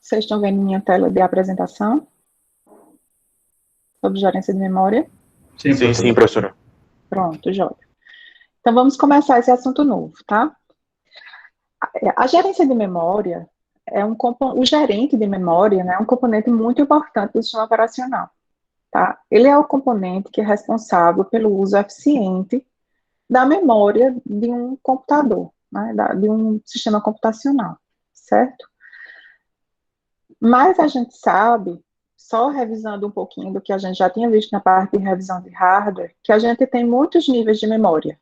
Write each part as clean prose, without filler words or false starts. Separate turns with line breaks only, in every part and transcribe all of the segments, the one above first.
Vocês estão vendo minha tela de apresentação sobre gerência de memória?
Sim,
Sim, professora.
Pronto, jóia. Então, vamos começar esse assunto novo, tá? A gerência de memória o gerente de memória, né, é um componente muito importante do sistema operacional, tá? Ele é o componente que é responsável pelo uso eficiente da memória de um computador, né, de um sistema computacional, certo? Mas a gente sabe, só revisando um pouquinho do que a gente já tinha visto na parte de revisão de hardware, que a gente tem muitos níveis de memória.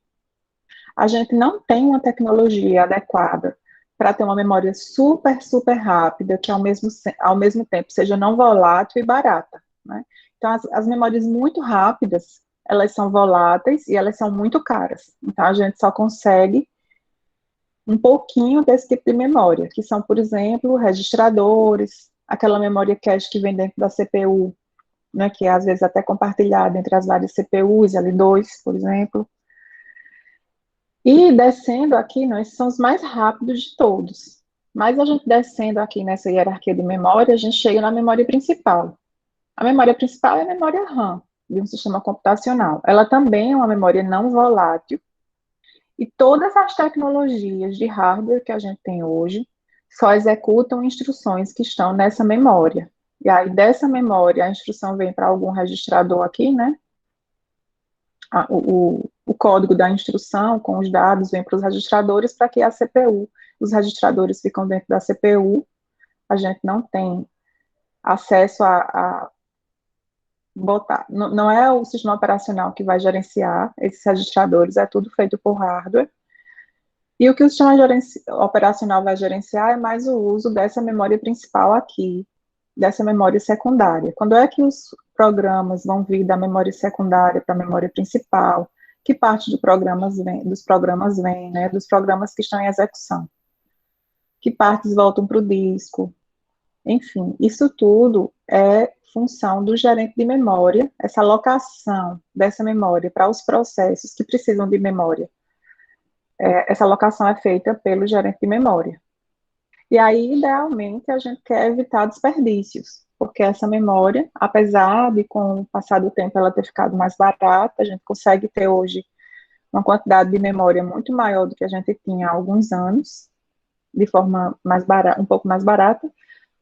A gente não tem uma tecnologia adequada para ter uma memória super, super rápida, que ao mesmo tempo seja não volátil e barata, né? Então, as memórias muito rápidas, elas são voláteis e elas são muito caras. Então, a gente só consegue um pouquinho desse tipo de memória, que são, por exemplo, registradores, aquela memória cache que vem dentro da CPU, né, que é às vezes até compartilhada entre as várias CPUs, L2, por exemplo. E descendo aqui, esses são os mais rápidos de todos. Mas a gente descendo aqui nessa hierarquia de memória, a gente chega na memória principal. A memória principal é a memória RAM, de um sistema computacional. Ela também é uma memória não volátil, e todas as tecnologias de hardware que a gente tem hoje só executam instruções que estão nessa memória. E aí, dessa memória, a instrução vem para algum registrador aqui, né? O código da instrução com os dados vem para os registradores para que a CPU, os registradores ficam dentro da CPU, a gente não tem acesso a botar, não é o sistema operacional que vai gerenciar esses registradores, é tudo feito por hardware. E o que o sistema operacional vai gerenciar é mais o uso dessa memória principal aqui, dessa memória secundária. Quando é que os programas vão vir da memória secundária para a memória principal? Que parte dos programas vem, né? Dos programas que estão em execução. Que partes voltam para o disco? Enfim, isso tudo é função do gerente de memória, essa alocação dessa memória para os processos que precisam de memória. Essa alocação é feita pelo gerente de memória. E aí, idealmente, a gente quer evitar desperdícios, porque essa memória, apesar de, com o passar do tempo, ela ter ficado mais barata, a gente consegue ter hoje uma quantidade de memória muito maior do que a gente tinha há alguns anos, de forma mais barata, um pouco mais barata,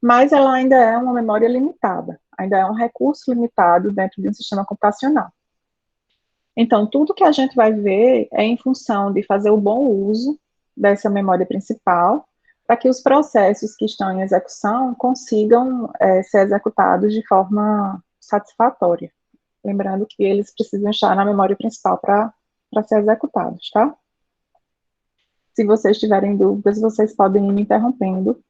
mas ela ainda é uma memória limitada, ainda é um recurso limitado dentro de um sistema computacional. Então, tudo que a gente vai ver é em função de fazer o bom uso dessa memória principal, para que os processos que estão em execução consigam ser executados de forma satisfatória. Lembrando que eles precisam estar na memória principal para ser executados, tá? Se vocês tiverem dúvidas, vocês podem ir me interrompendo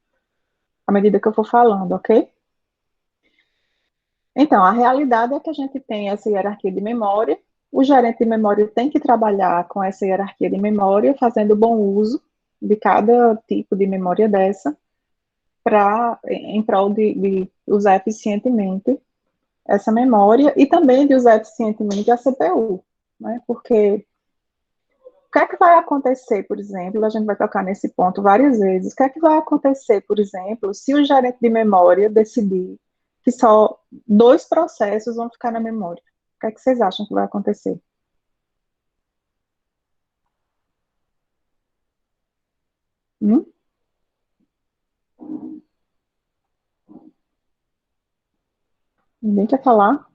à medida que eu for falando, ok? Então, a realidade é que a gente tem essa hierarquia de memória. O gerente de memória tem que trabalhar com essa hierarquia de memória, fazendo bom uso de cada tipo de memória dessa, em prol de usar eficientemente essa memória e também de usar eficientemente a CPU, né? Porque o que é que vai acontecer, por exemplo, a gente vai tocar nesse ponto várias vezes, o que é que vai acontecer, por exemplo, se o gerente de memória decidir que só 2 processos vão ficar na memória? O que é que vocês acham que vai acontecer? Ninguém quer falar?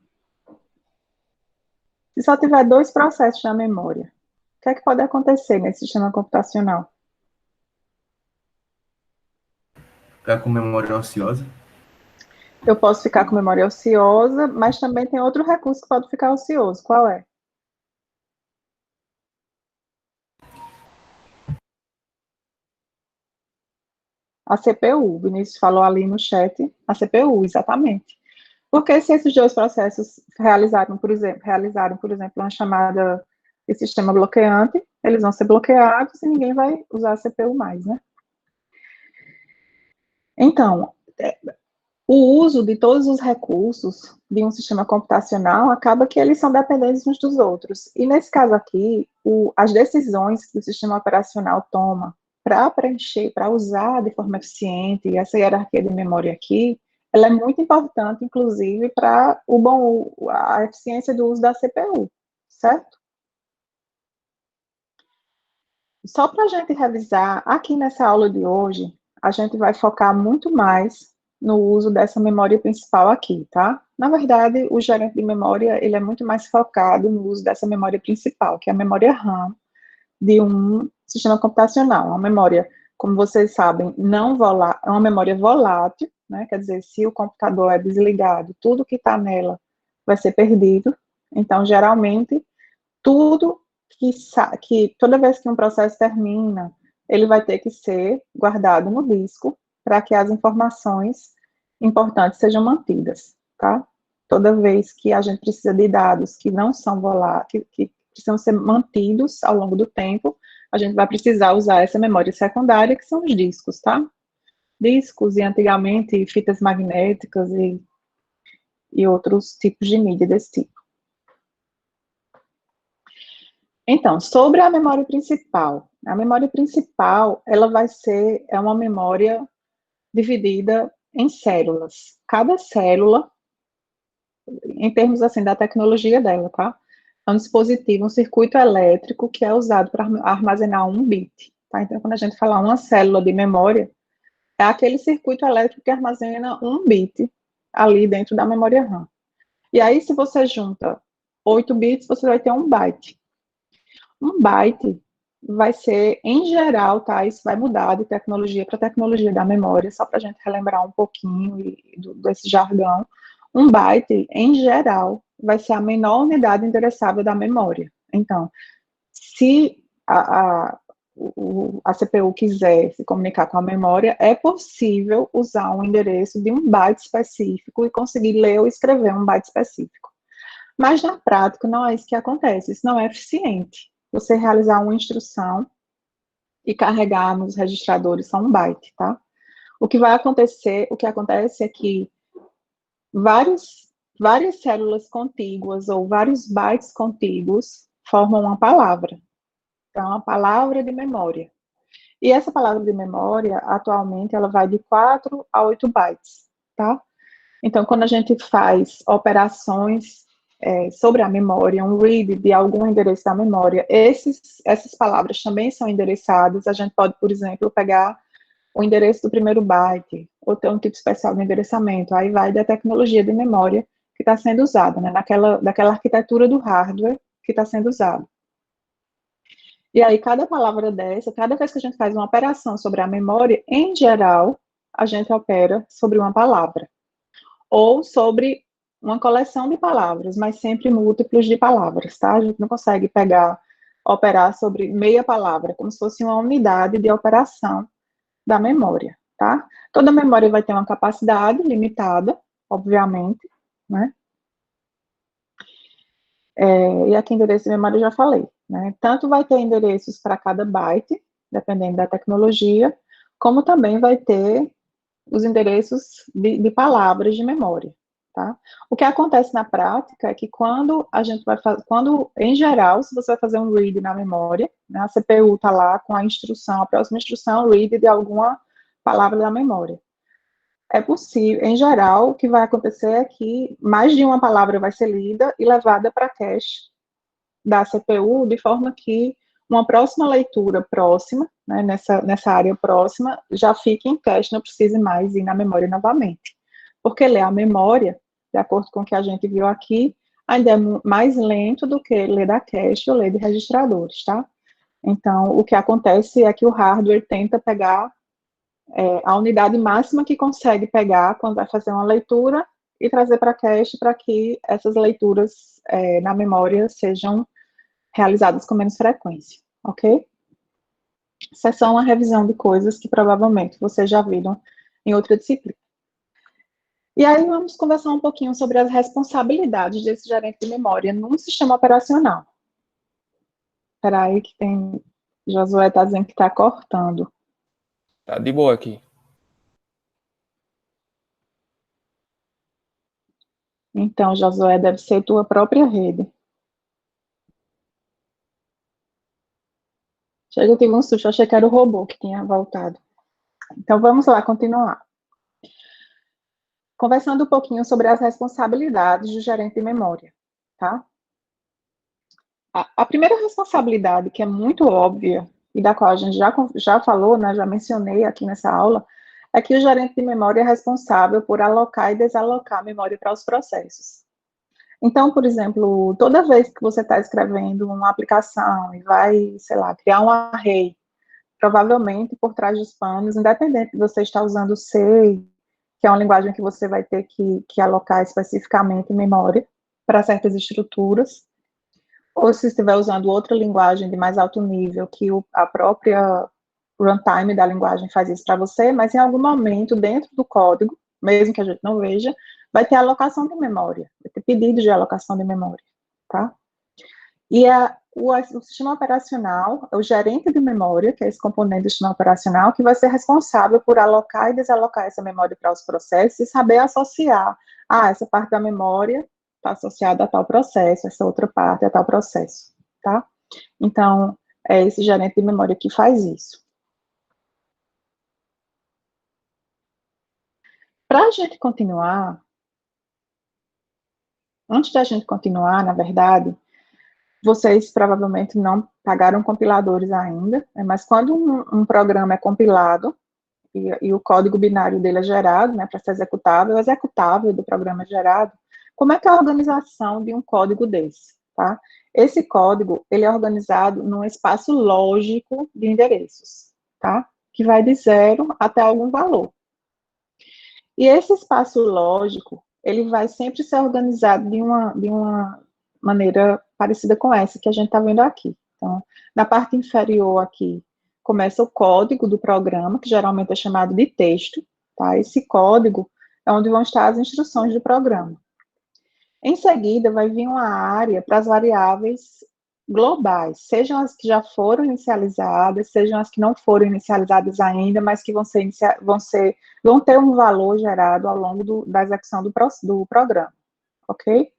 Se só tiver 2 processos na memória, o que é que pode acontecer nesse sistema computacional?
Ficar com memória ociosa.
Eu posso ficar com memória ociosa, mas também tem outro recurso que pode ficar ocioso. Qual é? A CPU. O Vinícius falou ali no chat. A CPU, exatamente. Porque se esses 2 processos realizaram, por exemplo, uma chamada de sistema bloqueante, eles vão ser bloqueados e ninguém vai usar a CPU mais, né? Então, o uso de todos os recursos de um sistema computacional acaba que eles são dependentes uns dos outros. E nesse caso aqui, as decisões que o sistema operacional toma para preencher, para usar de forma eficiente essa hierarquia de memória aqui, ela é muito importante, inclusive, para a eficiência do uso da CPU, certo? Só para a gente revisar, aqui nessa aula de hoje, a gente vai focar muito mais no uso dessa memória principal aqui, tá? Na verdade, o gerente de memória, ele é muito mais focado no uso dessa memória principal, que é a memória RAM de um sistema computacional. Uma memória, como vocês sabem, não volátil, é uma memória volátil, né? Quer dizer, se o computador é desligado, tudo que está nela vai ser perdido. Então, geralmente, tudo que toda vez que um processo termina, ele vai ter que ser guardado no disco para que as informações importantes sejam mantidas, tá? Toda vez que a gente precisa de dados que não são voláteis, que precisam ser mantidos ao longo do tempo, a gente vai precisar usar essa memória secundária, que são os discos, tá? Discos e antigamente fitas magnéticas e outros tipos de mídia desse tipo. Então, sobre a memória principal. A memória principal, ela é uma memória dividida em células. Cada célula, em termos assim da tecnologia dela, tá? É um dispositivo, um circuito elétrico que é usado para armazenar um bit, tá? Então, quando a gente fala uma célula de memória, é aquele circuito elétrico que armazena um bit ali dentro da memória RAM. E aí, se você junta 8 bits, você vai ter um byte. Um byte vai ser, em geral, tá? Isso vai mudar de tecnologia para tecnologia da memória, só para a gente relembrar um pouquinho desse jargão. Um byte, em geral, vai ser a menor unidade endereçável da memória. Então, se a CPU quiser se comunicar com a memória, é possível usar um endereço de um byte específico e conseguir ler ou escrever um byte específico. Mas na prática não é isso que acontece, isso não é eficiente. Você realizar uma instrução e carregar nos registradores só um byte, tá? O que acontece é que várias células contíguas ou vários bytes contíguos formam uma palavra. Então, uma palavra de memória. E essa palavra de memória, atualmente, ela vai de 4 a 8 bytes, tá? Então, quando a gente faz operações sobre a memória, um read de algum endereço da memória, essas palavras também são endereçadas. A gente pode, por exemplo, pegar o endereço do primeiro byte, ou ter um tipo especial de endereçamento. Aí vai da tecnologia de memória que está sendo usada, né? Daquela arquitetura do hardware que está sendo usada. E aí, cada palavra dessa, cada vez que a gente faz uma operação sobre a memória, em geral, a gente opera sobre uma palavra. Ou sobre uma coleção de palavras, mas sempre múltiplos de palavras, tá? A gente não consegue operar sobre meia palavra, como se fosse uma unidade de operação da memória, tá? Toda memória vai ter uma capacidade limitada, obviamente, né? E aqui endereço de memória eu já falei, né? Tanto vai ter endereços para cada byte, dependendo da tecnologia, como também vai ter os endereços de palavras de memória, tá? O que acontece na prática é que quando a gente vai fazer, em geral, se você vai fazer um read na memória, né, a CPU está lá com a instrução, a próxima instrução, read de alguma palavra da memória. É possível, em geral, o que vai acontecer é que mais de uma palavra vai ser lida e levada para cache da CPU, de forma que uma próxima leitura próxima, né, nessa área próxima, já fique em cache, não precise mais ir na memória novamente. Porque ler a memória, de acordo com o que a gente viu aqui, ainda é mais lento do que ler da cache ou ler de registradores, tá? Então, o que acontece é que o hardware tenta pegar a unidade máxima que consegue pegar quando vai fazer uma leitura e trazer para a cache para que essas leituras na memória sejam realizadas com menos frequência, ok? Isso é só uma revisão de coisas que provavelmente vocês já viram em outra disciplina. E aí vamos conversar um pouquinho sobre as responsabilidades desse gerente de memória num sistema operacional. Espera aí que tem... Josué está dizendo que está cortando.
Tá de boa aqui.
Então, Josué, deve ser tua própria rede. Chega, eu tive um susto, achei que era o robô que tinha voltado. Então, vamos lá, continuar. Conversando um pouquinho sobre as responsabilidades do gerente de memória, tá? A primeira responsabilidade, que é muito óbvia, e da qual a gente já falou, né, já mencionei aqui nessa aula, é que o gerente de memória é responsável por alocar e desalocar a memória para os processos. Então, por exemplo, toda vez que você está escrevendo uma aplicação e vai, sei lá, criar um array, provavelmente por trás dos panos, independente de você estar usando C, que é uma linguagem que você vai ter que alocar especificamente memória para certas estruturas, ou se estiver usando outra linguagem de mais alto nível, que a própria runtime da linguagem faz isso para você, mas em algum momento, dentro do código, mesmo que a gente não veja, vai ter alocação de memória, vai ter pedido de alocação de memória, tá? E o sistema operacional, o gerente de memória, que é esse componente do sistema operacional, que vai ser responsável por alocar e desalocar essa memória para os processos e saber associar, essa parte da memória está associada a tal processo, essa outra parte a tal processo, tá? Então, é esse gerente de memória que faz isso. Para a gente continuar, antes da gente continuar, na verdade, vocês provavelmente não pagaram compiladores ainda, né, mas quando um programa é compilado e o código binário dele é gerado, né, para ser executável, o executável do programa é gerado, como é que é a organização de um código desse, tá? Esse código, ele é organizado num espaço lógico de endereços, tá? Que vai de 0 até algum valor. E esse espaço lógico, ele vai sempre ser organizado de uma maneira parecida com essa que a gente está vendo aqui. Então, na parte inferior aqui, começa o código do programa, que geralmente é chamado de texto, tá? Esse código é onde vão estar as instruções do programa. Em seguida, vai vir uma área para as variáveis globais, sejam as que já foram inicializadas, sejam as que não foram inicializadas ainda, mas que vão ter um valor gerado ao longo da execução do programa, ok?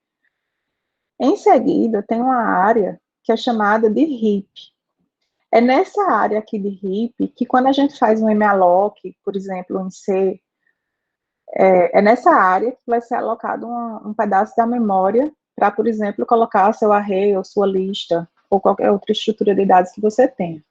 Em seguida, tem uma área que é chamada de heap. É nessa área aqui de heap que quando a gente faz um malloc, por exemplo, em C, é nessa área que vai ser alocado um pedaço da memória para, por exemplo, colocar seu array ou sua lista, ou qualquer outra estrutura de dados que você tenha,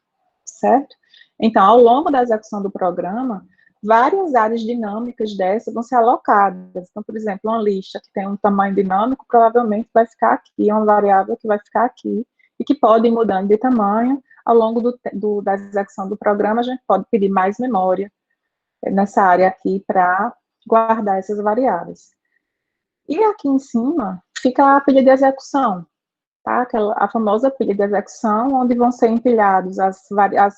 certo? Então, ao longo da execução do programa, várias áreas dinâmicas dessas vão ser alocadas. Então, por exemplo, uma lista que tem um tamanho dinâmico, provavelmente vai ficar aqui, é uma variável que vai ficar aqui, e que pode ir mudando de tamanho ao longo da execução do programa. A gente pode pedir mais memória nessa área aqui para guardar essas variáveis. E aqui em cima fica a pilha de execução, tá? A famosa pilha de execução, onde vão ser empilhados as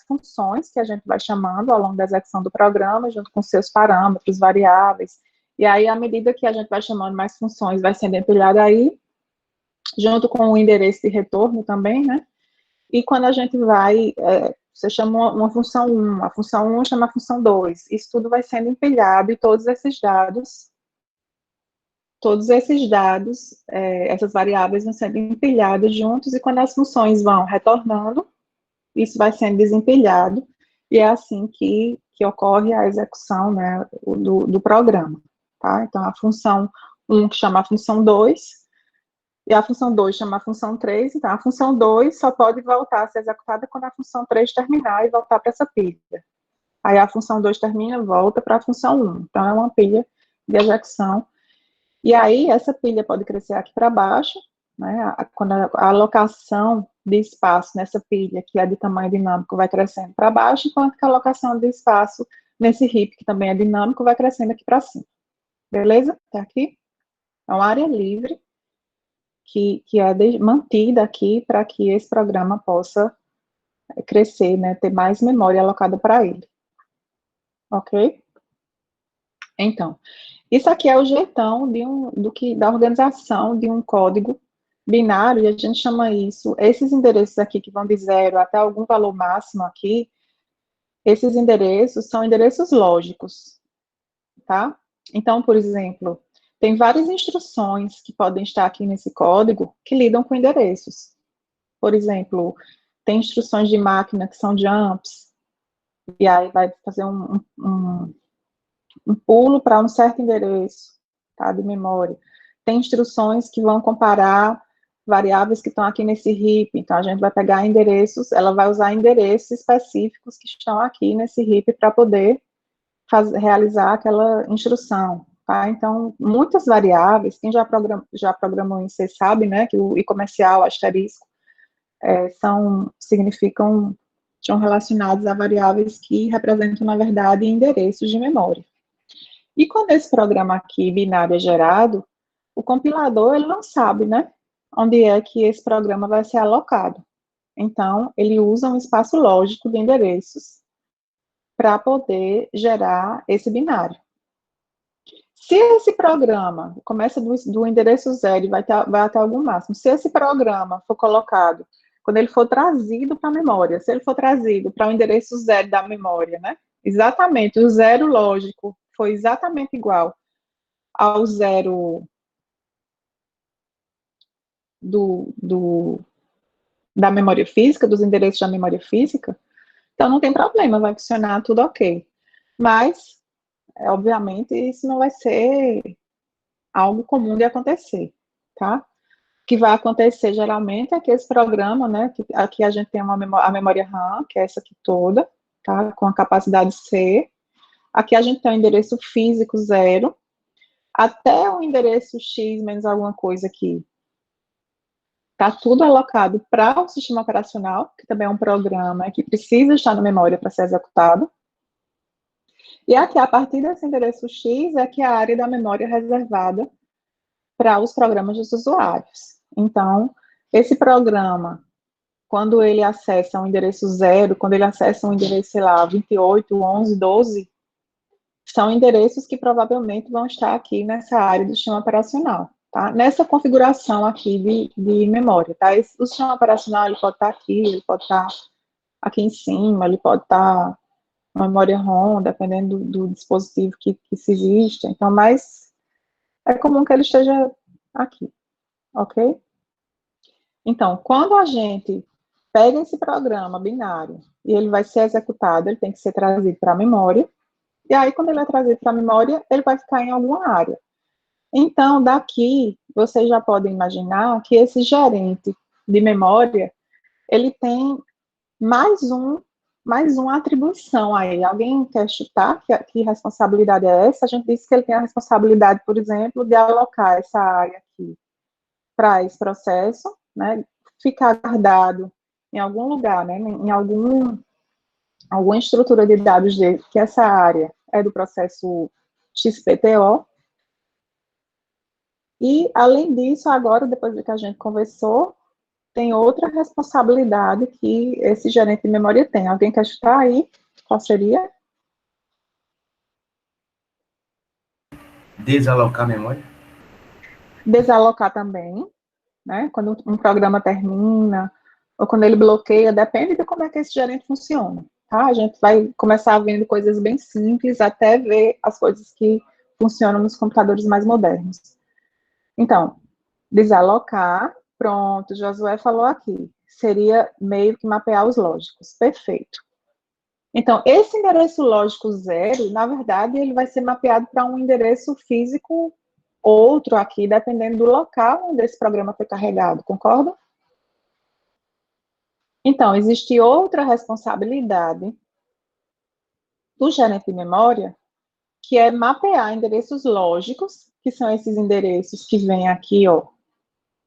funções que a gente vai chamando ao longo da execução do programa, junto com seus parâmetros, variáveis. E aí, à medida que a gente vai chamando mais funções, vai sendo empilhada aí, junto com o endereço de retorno também, né? E quando a gente vai, você chama uma função 1, a função 1 chama a função 2, isso tudo vai sendo empilhado e todos esses dados, essas variáveis vão sendo empilhadas juntos, e quando as funções vão retornando, isso vai sendo desempilhado, e é assim que ocorre a execução, né, do programa, tá? Então, a função 1 que chama a função 2, e a função 2 chama a função 3, então a função 2 só pode voltar a ser executada quando a função 3 terminar e voltar para essa pilha. Aí a função 2 termina, volta para a função 1. Então é uma pilha de execução. E aí essa pilha pode crescer aqui para baixo, né? Quando a alocação de espaço nessa pilha, que é de tamanho dinâmico, vai crescendo para baixo, enquanto que a alocação de espaço nesse heap, que também é dinâmico, vai crescendo aqui para cima. Beleza? Até aqui? É uma área livre que é mantida aqui para que esse programa possa crescer, né, ter mais memória alocada para ele. Ok? Então, isso aqui é o jeitão da organização de um código binário, e a gente chama isso, esses endereços aqui que vão de 0 até algum valor máximo aqui, esses endereços são endereços lógicos, tá? Então, por exemplo, tem várias instruções que podem estar aqui nesse código que lidam com endereços. Por exemplo, tem instruções de máquina que são jumps, e aí vai fazer um pulo para um certo endereço, tá, de memória. Tem instruções que vão comparar variáveis que estão aqui nesse heap, então a gente vai pegar endereços, ela vai usar endereços específicos que estão aqui nesse heap para poder realizar aquela instrução, tá? Então, muitas variáveis, quem já programou em C sabe, né, que o i comercial, asterisco, são relacionados a variáveis que representam, na verdade, endereços de memória. E quando esse programa aqui, binário, é gerado, o compilador, ele não sabe, né, onde é que esse programa vai ser alocado. Então, ele usa um espaço lógico de endereços para poder gerar esse binário. Se esse programa começa do endereço 0 e vai até algum máximo, se esse programa for colocado, quando ele for trazido para a memória, se ele for trazido para o endereço 0 da memória, né, exatamente, o zero lógico foi exatamente igual ao zero da memória física, dos endereços da memória física, então não tem problema, vai funcionar tudo ok. Mas, obviamente, isso não vai ser algo comum de acontecer, tá? O que vai acontecer, geralmente, é que esse programa, né, que aqui a gente tem a memória RAM, que é essa aqui toda, tá, com a capacidade C, aqui a gente tem o endereço físico 0, até o endereço X menos alguma coisa aqui, tá tudo alocado para o sistema operacional, que também é um programa que precisa estar na memória para ser executado. E aqui, a partir desse endereço X, é que a área da memória é reservada para os programas dos usuários. Então, esse programa, quando ele acessa um endereço 0, quando ele acessa um endereço, sei lá, 28, 11, 12, são endereços que provavelmente vão estar aqui nessa área do sistema operacional. Tá? Nessa configuração aqui de memória, tá? O sistema operacional, ele pode estar aqui, ele pode estar aqui em cima, ele pode estar na memória ROM, dependendo do dispositivo que se existe. Então, mas é comum que ele esteja aqui, ok? Então, quando a gente pega esse programa binário e ele vai ser executado, ele tem que ser trazido para a memória, e aí, quando ele é trazido para a memória, ele vai ficar em alguma área. Então, daqui, vocês já podem imaginar que esse gerente de memória, ele tem mais uma atribuição aí. Alguém quer chutar que responsabilidade é essa? A gente disse que ele tem a responsabilidade, por exemplo, de alocar essa área aqui para esse processo, né, ficar guardado em algum lugar, né, em alguma estrutura de dados dele, que essa área é do processo XPTO. E, além disso, agora, depois do que a gente conversou, tem outra responsabilidade que esse gerente de memória tem. Alguém quer chutar aí? Qual seria?
Desalocar memória?
Desalocar também, né? Quando um programa termina, ou quando ele bloqueia, depende de como é que esse gerente funciona, tá? A gente vai começar vendo coisas bem simples, até ver as coisas que funcionam nos computadores mais modernos. Então, desalocar, pronto, Josué falou aqui, seria meio que mapear os lógicos, perfeito. Então, esse endereço lógico 0, na verdade, ele vai ser mapeado para um endereço físico outro aqui, dependendo do local onde esse programa foi carregado, concorda? Então, existe outra responsabilidade do gerente de memória, que é mapear endereços lógicos, que são esses endereços que vêm aqui, ó,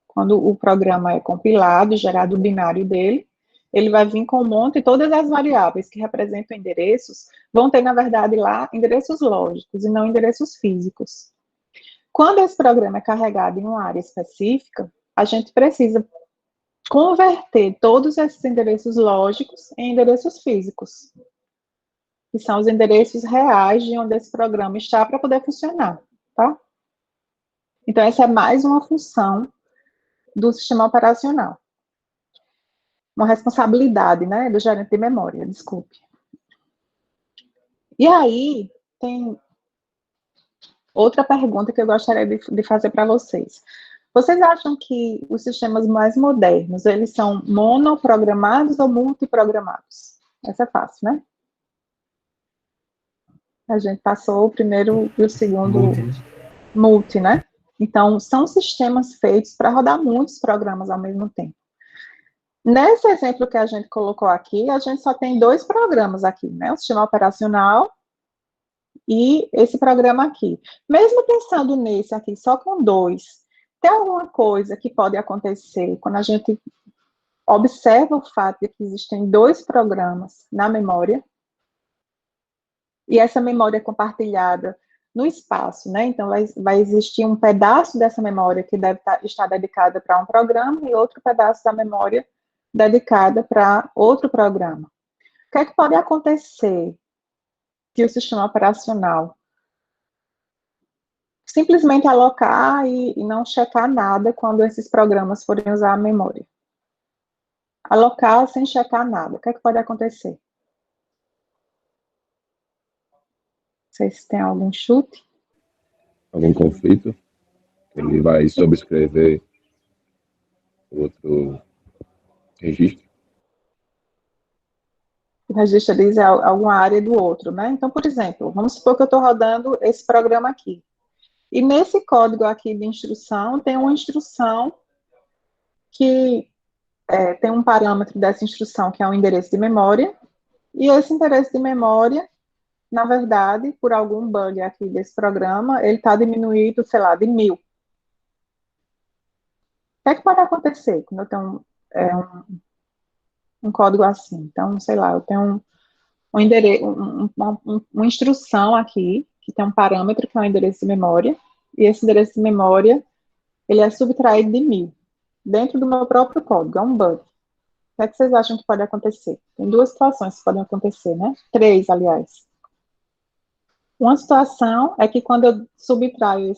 quando o programa é compilado, gerado o binário dele, ele vai vir com um monte, todas as variáveis que representam endereços, vão ter, na verdade, lá, endereços lógicos e não endereços físicos. Quando esse programa é carregado em uma área específica, a gente precisa converter todos esses endereços lógicos em endereços físicos, que são os endereços reais de onde esse programa está para poder funcionar, tá? Então, essa é mais uma função do sistema operacional. Uma responsabilidade, né, do gerente de memória, desculpe. E aí, tem outra pergunta que eu gostaria de fazer para vocês. Vocês acham que os sistemas mais modernos, eles são monoprogramados ou multiprogramados? Essa é fácil, né? A gente passou o primeiro e o segundo
Multi, né?
multi, né? Então, são sistemas feitos para rodar muitos programas ao mesmo tempo. Nesse exemplo que a gente colocou aqui, a gente só tem 2 programas aqui, né? O sistema operacional e esse programa aqui. Mesmo pensando nesse aqui só com 2, tem alguma coisa que pode acontecer quando a gente observa o fato de que existem 2 programas na memória e essa memória é compartilhada no espaço, né? Então, vai existir um pedaço dessa memória que deve estar dedicada para um programa e outro pedaço da memória dedicada para outro programa. O que é que pode acontecer que o sistema operacional simplesmente alocar e não checar nada quando esses programas forem usar a memória? Alocar sem checar nada. O que é que pode acontecer? Não sei se tem algum chute.
Algum conflito? Ele vai sobrescrever outro registro?
O registro diz alguma área do outro, né? Então, por exemplo, vamos supor que eu estou rodando esse programa aqui. E nesse código aqui de instrução, tem uma instrução que tem um parâmetro dessa instrução, que é o endereço de memória, e esse endereço de memória, na verdade, por algum bug aqui desse programa, ele está diminuído, sei lá, de 1000. O que é que pode acontecer quando eu tenho um código assim? Então, sei lá, eu tenho um endereço, uma instrução aqui, que tem um parâmetro que é o endereço de memória, e esse endereço de memória, ele é subtraído de 1000, dentro do meu próprio código, é um bug. O que é que vocês acham que pode acontecer? Tem 2 situações que podem acontecer, né? 3, aliás. Uma situação é que quando eu subtraio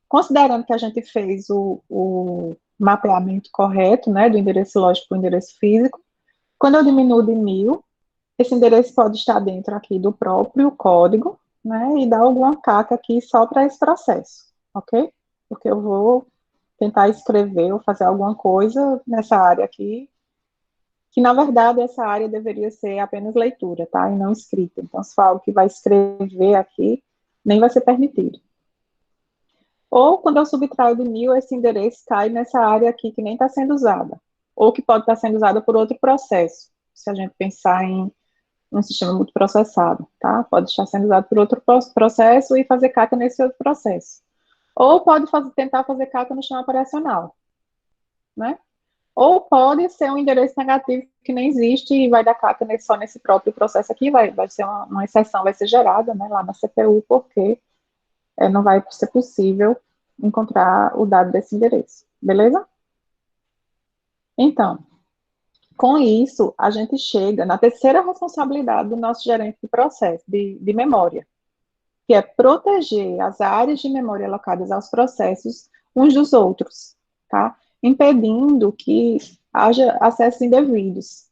considerando que a gente fez o mapeamento correto, né, do endereço lógico para o endereço físico, quando eu diminuo de 1000, esse endereço pode estar dentro aqui do próprio código, né, e dar alguma caca aqui só para esse processo, ok? Porque eu vou tentar escrever ou fazer alguma coisa nessa área aqui, que na verdade essa área deveria ser apenas leitura, tá? E não escrita. Então, se for algo que vai escrever aqui, nem vai ser permitido. Ou quando eu subtraio de 1000, esse endereço cai nessa área aqui que nem está sendo usada. Ou que pode estar sendo usada por outro processo, se a gente pensar em um sistema multiprocessado, tá? Pode estar sendo usado por outro processo e fazer caca nesse outro processo. Ou pode tentar fazer caca no sistema operacional, né? Ou pode ser um endereço negativo que nem existe e vai dar caca só nesse próprio processo aqui, vai ser uma exceção, vai ser gerada, né, lá na CPU, porque não vai ser possível encontrar o dado desse endereço, beleza? Então, com isso, a gente chega na terceira responsabilidade do nosso gerente de processo, de memória, que é proteger as áreas de memória alocadas aos processos uns dos outros, tá? Impedindo que haja acessos indevidos.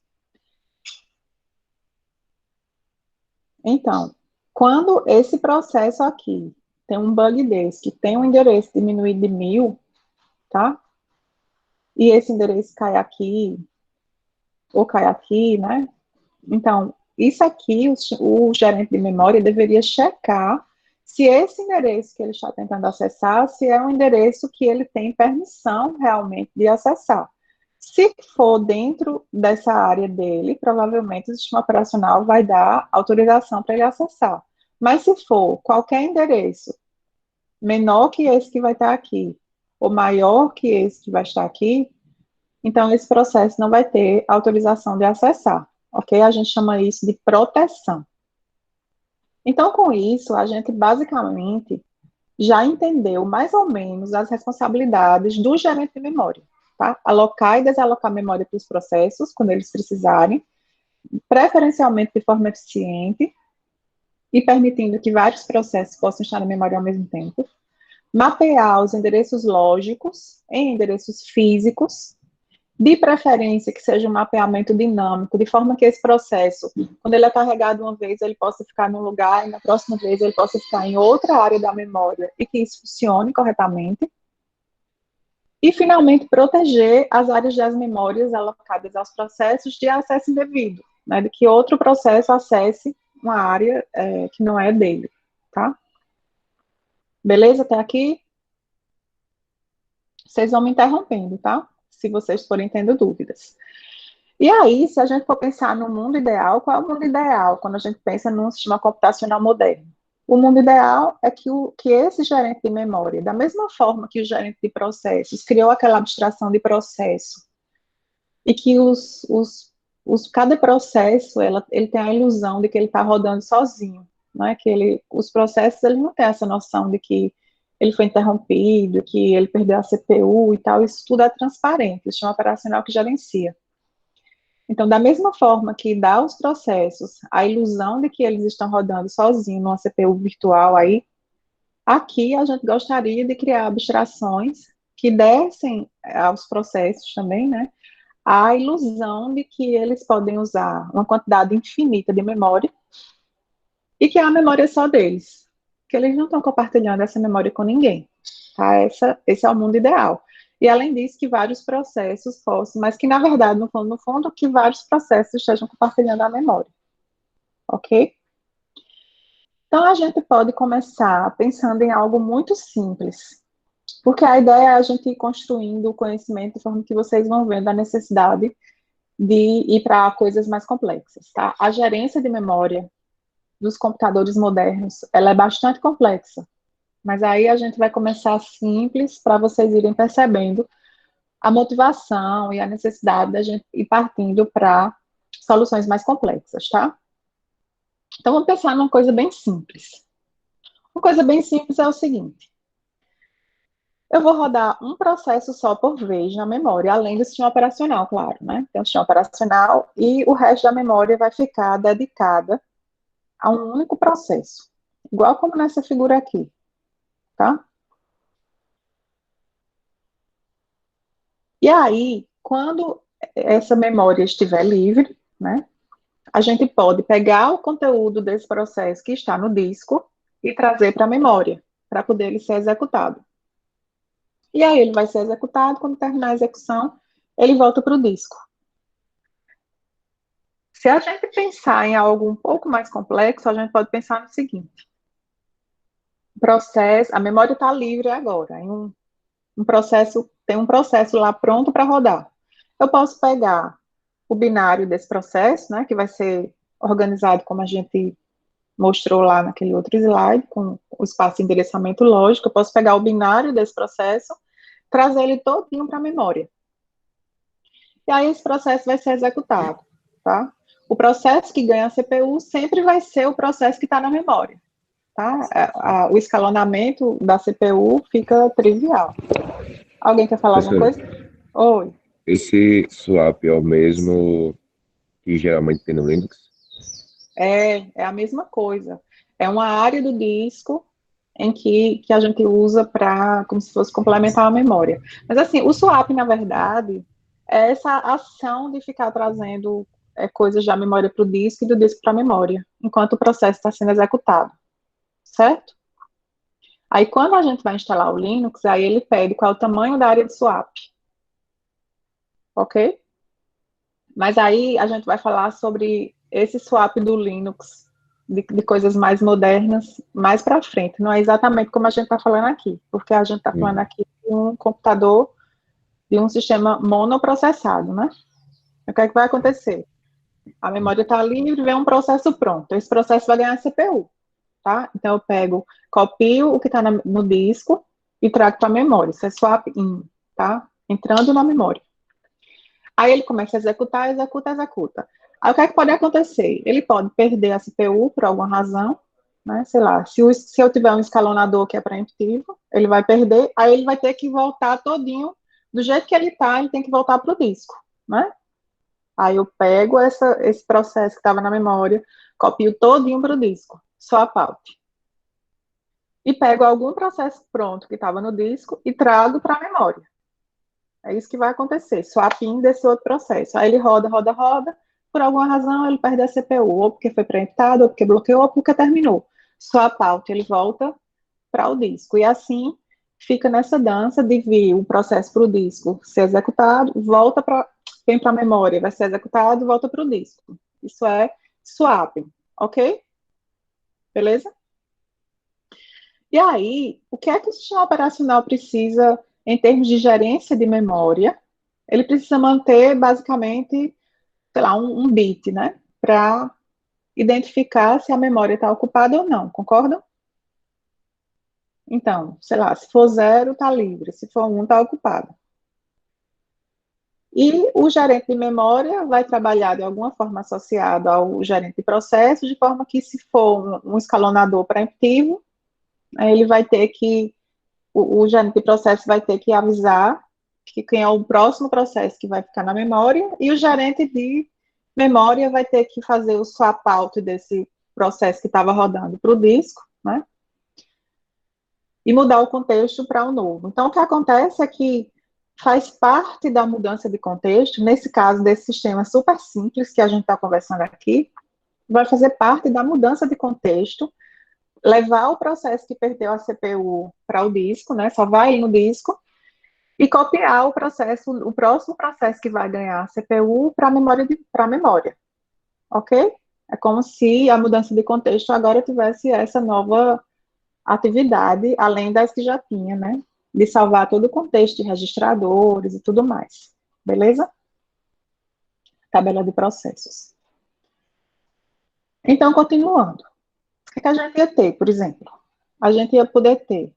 Então, quando esse processo aqui tem um bug desse, que tem um endereço diminuído de 1000, tá? E esse endereço cai aqui, ou cai aqui, né? Então, isso aqui, o gerente de memória deveria checar se esse endereço que ele está tentando acessar, se é um endereço que ele tem permissão realmente de acessar. Se for dentro dessa área dele, provavelmente o sistema operacional vai dar autorização para ele acessar. Mas se for qualquer endereço menor que esse que vai estar aqui, ou maior que esse que vai estar aqui, então esse processo não vai ter autorização de acessar, ok? A gente chama isso de proteção. Então, com isso, a gente basicamente já entendeu mais ou menos as responsabilidades do gerente de memória, tá? Alocar e desalocar memória para os processos, quando eles precisarem, preferencialmente de forma eficiente, e permitindo que vários processos possam estar na memória ao mesmo tempo. Mapear os endereços lógicos em endereços físicos, de preferência que seja um mapeamento dinâmico, de forma que esse processo, quando ele é carregado uma vez, ele possa ficar num lugar, e na próxima vez ele possa ficar em outra área da memória, e que isso funcione corretamente. E, finalmente, proteger as áreas das memórias alocadas aos processos de acesso indevido, né, de que outro processo acesse uma área que não é dele, tá? Beleza até aqui? Vocês vão me interrompendo, tá? Se vocês forem tendo dúvidas. E aí, se a gente for pensar no mundo ideal, qual é o mundo ideal quando a gente pensa num sistema computacional moderno? O mundo ideal é que esse gerente de memória, da mesma forma que o gerente de processos criou aquela abstração de processo, e que cada processo ele tem a ilusão de que ele está rodando sozinho, não é? Os processos ele não tem essa noção de que ele foi interrompido, que ele perdeu a CPU e tal, isso tudo é transparente, o sistema operacional que gerencia. Então, da mesma forma que dá aos processos a ilusão de que eles estão rodando sozinhos numa CPU virtual aí, aqui a gente gostaria de criar abstrações que dessem aos processos também, né, a ilusão de que eles podem usar uma quantidade infinita de memória e que a memória é só deles, que eles não estão compartilhando essa memória com ninguém, tá? Esse é o mundo ideal. E, além disso, que vários processos possam, mas que, na verdade, no fundo, que vários processos estejam compartilhando a memória, ok? Então, a gente pode começar pensando em algo muito simples, porque a ideia é a gente ir construindo o conhecimento de forma que vocês vão vendo a necessidade de ir para coisas mais complexas, tá? A gerência de memória dos computadores modernos, ela é bastante complexa, mas aí a gente vai começar simples para vocês irem percebendo a motivação e a necessidade da gente ir partindo para soluções mais complexas, tá? Então, vamos pensar numa coisa bem simples. Uma coisa bem simples é o seguinte: eu vou rodar um processo só por vez na memória, além do sistema operacional, claro, né? Tem o sistema operacional e o resto da memória vai ficar dedicada a um único processo, igual como nessa figura aqui, tá? E aí, quando essa memória estiver livre, né, a gente pode pegar o conteúdo desse processo que está no disco e trazer para a memória, para poder ele ser executado. E aí ele vai ser executado, quando terminar a execução, ele volta para o disco. Se a gente pensar em algo um pouco mais complexo, a gente pode pensar no seguinte: a memória está livre agora, em tem um processo lá pronto para rodar. Eu posso pegar o binário desse processo, né, que vai ser organizado como a gente mostrou lá naquele outro slide, com o espaço de endereçamento lógico. Eu posso pegar o binário desse processo, trazer ele todinho para a memória. E aí esse processo vai ser executado, tá? O processo que ganha a CPU sempre vai ser o processo que está na memória, tá? O escalonamento da CPU fica trivial. Alguém quer falar alguma coisa? Oi.
Esse swap é o mesmo que geralmente tem no Linux?
É a mesma coisa. É uma área do disco em que a gente usa para, como se fosse complementar a memória. Mas, assim, o swap, na verdade, é essa ação de ficar trazendo coisas da memória para o disco e do disco para a memória, enquanto o processo está sendo executado, certo? Aí, quando a gente vai instalar o Linux, aí ele pede qual é o tamanho da área de swap, ok? Mas aí a gente vai falar sobre esse swap do Linux, de coisas mais modernas, mais para frente. Não é exatamente como a gente está falando aqui, porque a gente está falando aqui de um computador, de um sistema monoprocessado, né? O que é que vai acontecer? A memória está livre, vem um processo pronto. Esse processo vai ganhar CPU, tá? Então eu copio o que está no disco e trago para a memória. Isso é swap in, tá? Entrando na memória. Aí ele começa a executar, executa. Aí o que é que pode acontecer? Ele pode perder a CPU por alguma razão, né? Sei lá, se eu tiver um escalonador que é preemptivo, ele vai perder, aí ele vai ter que voltar todinho, do jeito que ele está, ele tem que voltar para o disco, né? Aí eu pego esse processo que estava na memória, copio todinho para o disco, só a parte. E pego algum processo pronto que estava no disco e trago para a memória. É isso que vai acontecer, swap-in desse outro processo. Aí ele roda, por alguma razão ele perde a CPU, ou porque foi preemptado, ou porque bloqueou, ou porque terminou. Swap out, ele volta para o disco. E assim fica nessa dança de vir o processo para o disco ser executado, vem para a memória, vai ser executado, volta para o disco. Isso é swap, ok? Beleza? E aí, o que é que o sistema operacional precisa em termos de gerência de memória? Ele precisa manter, basicamente, sei lá, um bit, né? Para identificar se a memória está ocupada ou não, concordam? Então, sei lá, se for 0, está livre, se for 1, está ocupado. E o gerente de memória vai trabalhar de alguma forma associado ao gerente de processo, de forma que, se for um escalonador preemptivo, ele vai ter que, o gerente de processo vai ter que avisar que quem é o próximo processo que vai ficar na memória, e o gerente de memória vai ter que fazer o swap out desse processo que estava rodando para o disco, né? E mudar o contexto para o novo. Então, o que acontece é que faz parte da mudança de contexto, nesse caso desse sistema super simples que a gente está conversando aqui, vai fazer parte da mudança de contexto, levar o processo que perdeu a CPU para o disco, né, salvar ele no disco, e copiar o processo, o próximo processo que vai ganhar a CPU para a memória, ok? É como se a mudança de contexto agora tivesse essa nova atividade, além das que já tinha, né? De salvar todo o contexto de registradores e tudo mais. Beleza? Tabela de processos. Então, continuando. O que a gente ia ter, por exemplo? A gente ia poder ter.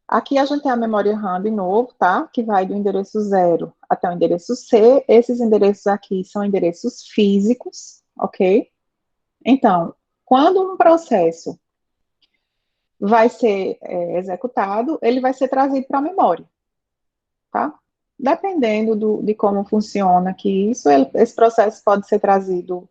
Aqui a gente tem a memória RAM de novo, tá? Que vai do endereço 0 até o endereço C. Esses endereços aqui são endereços físicos, ok? Então, quando um processo vai ser executado, ele vai ser trazido para a memória, tá? Dependendo de como funciona aqui isso, esse processo pode ser trazido,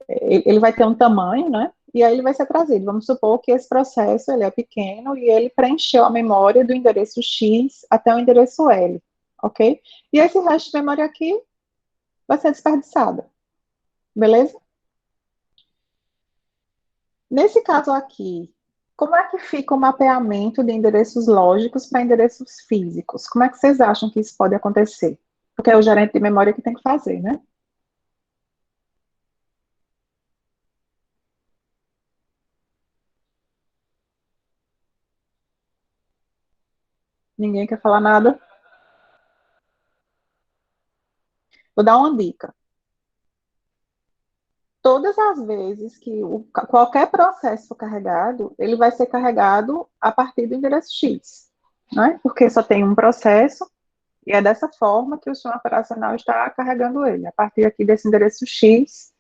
ele vai ter um tamanho, né? E aí ele vai ser trazido. Vamos supor que esse processo ele é pequeno e ele preencheu a memória do endereço X até o endereço L, ok? E esse resto de memória aqui vai ser desperdiçada, beleza? Nesse caso aqui, como é que fica o mapeamento de endereços lógicos para endereços físicos? Como é que vocês acham que isso pode acontecer? Porque é o gerente de memória que tem que fazer, né? Ninguém quer falar nada? Vou dar uma dica. Todas as vezes que qualquer processo for carregado, ele vai ser carregado a partir do endereço X, né? Porque só tem um processo, e é dessa forma que o sistema operacional está carregando ele. A partir aqui desse endereço X,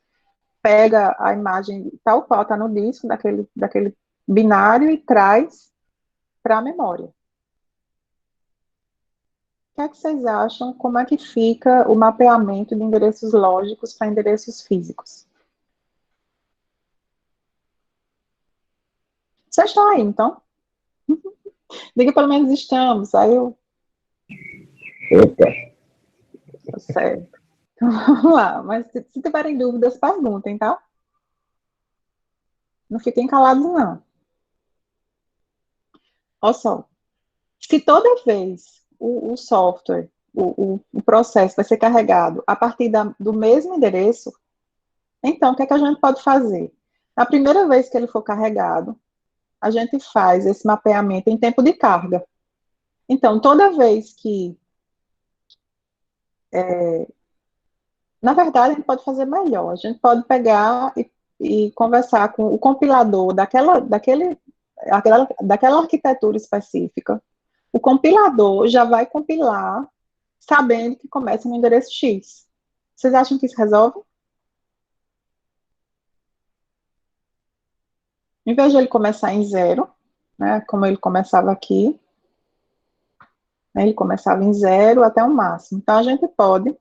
pega a imagem tal qual está no disco, daquele binário, e traz para a memória. O que é que vocês acham? Como é que fica o mapeamento de endereços lógicos para endereços físicos? Vocês estão aí, então? Diga pelo menos estamos, aí eu...
Opa,
Tá certo. Então, vamos lá, mas se tiverem dúvidas, perguntem, tá? Não fiquem calados, não. Olha só, se toda vez o software, o processo vai ser carregado a partir do mesmo endereço, então, o que é que a gente pode fazer? Na primeira vez que ele for carregado, a gente faz esse mapeamento em tempo de carga. Então, toda vez que... Na verdade, a gente pode fazer melhor. A gente pode pegar e conversar com o compilador daquela arquitetura específica. O compilador já vai compilar sabendo que começa no endereço X. Vocês acham que isso resolve? Em vez de ele começar em 0, né, como ele começava aqui, né, ele começava em 0 até o máximo. Então, a gente pode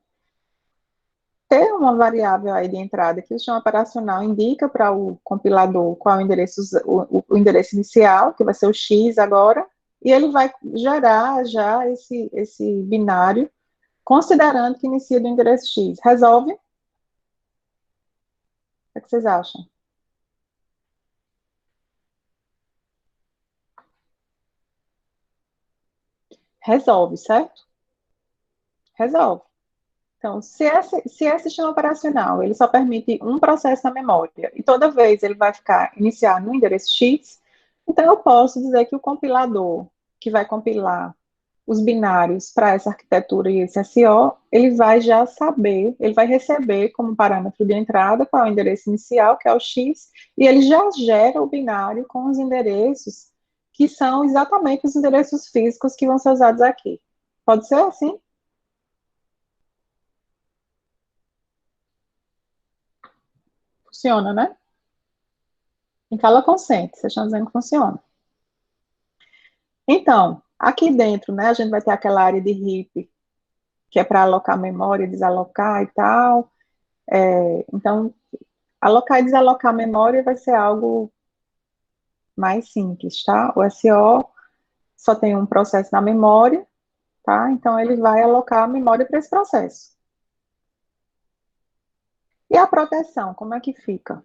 ter uma variável aí de entrada que o sistema operacional indica para o compilador qual é o endereço inicial, que vai ser o X agora, e ele vai gerar já esse binário, considerando que inicia do endereço X. Resolve? O que é que vocês acham? Resolve, certo? Resolve. Então, se esse sistema operacional ele só permite um processo na memória e toda vez ele vai iniciar no endereço X, então eu posso dizer que o compilador que vai compilar os binários para essa arquitetura e esse SO, ele vai já saber, ele vai receber como parâmetro de entrada qual é o endereço inicial, que é o X, e ele já gera o binário com os endereços que são exatamente os endereços físicos que vão ser usados aqui. Pode ser assim? Funciona, né? Em cala consente, vocês estão dizendo que funciona. Então, aqui dentro, né, a gente vai ter aquela área de heap, que é para alocar memória, desalocar e tal. Então, alocar e desalocar memória vai ser algo mais simples, tá? O SO só tem um processo na memória, tá? Então, ele vai alocar a memória para esse processo. E a proteção, como é que fica?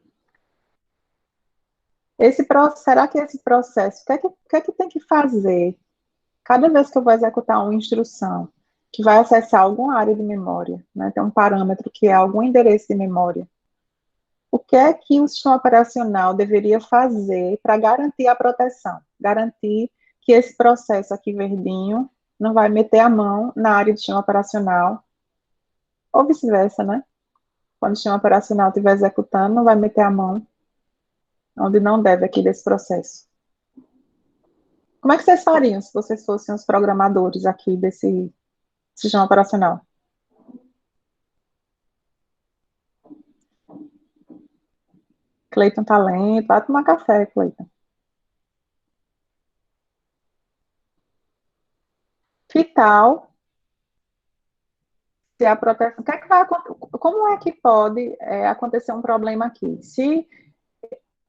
Será que esse processo, o que é que tem que fazer cada vez que eu vou executar uma instrução que vai acessar alguma área de memória, né, tem um parâmetro que é algum endereço de memória, o que é que o sistema operacional deveria fazer para garantir a proteção? Garantir que esse processo aqui verdinho não vai meter a mão na área do sistema operacional, ou vice-versa, né? Quando o sistema operacional estiver executando, não vai meter a mão onde não deve aqui desse processo. Como é que vocês fariam se vocês fossem os programadores aqui desse sistema operacional? Cleiton tá lento, vai tomar café, Cleiton. Que tal se a proteção... O que é que vai acontecer? Como é que pode acontecer um problema aqui? Se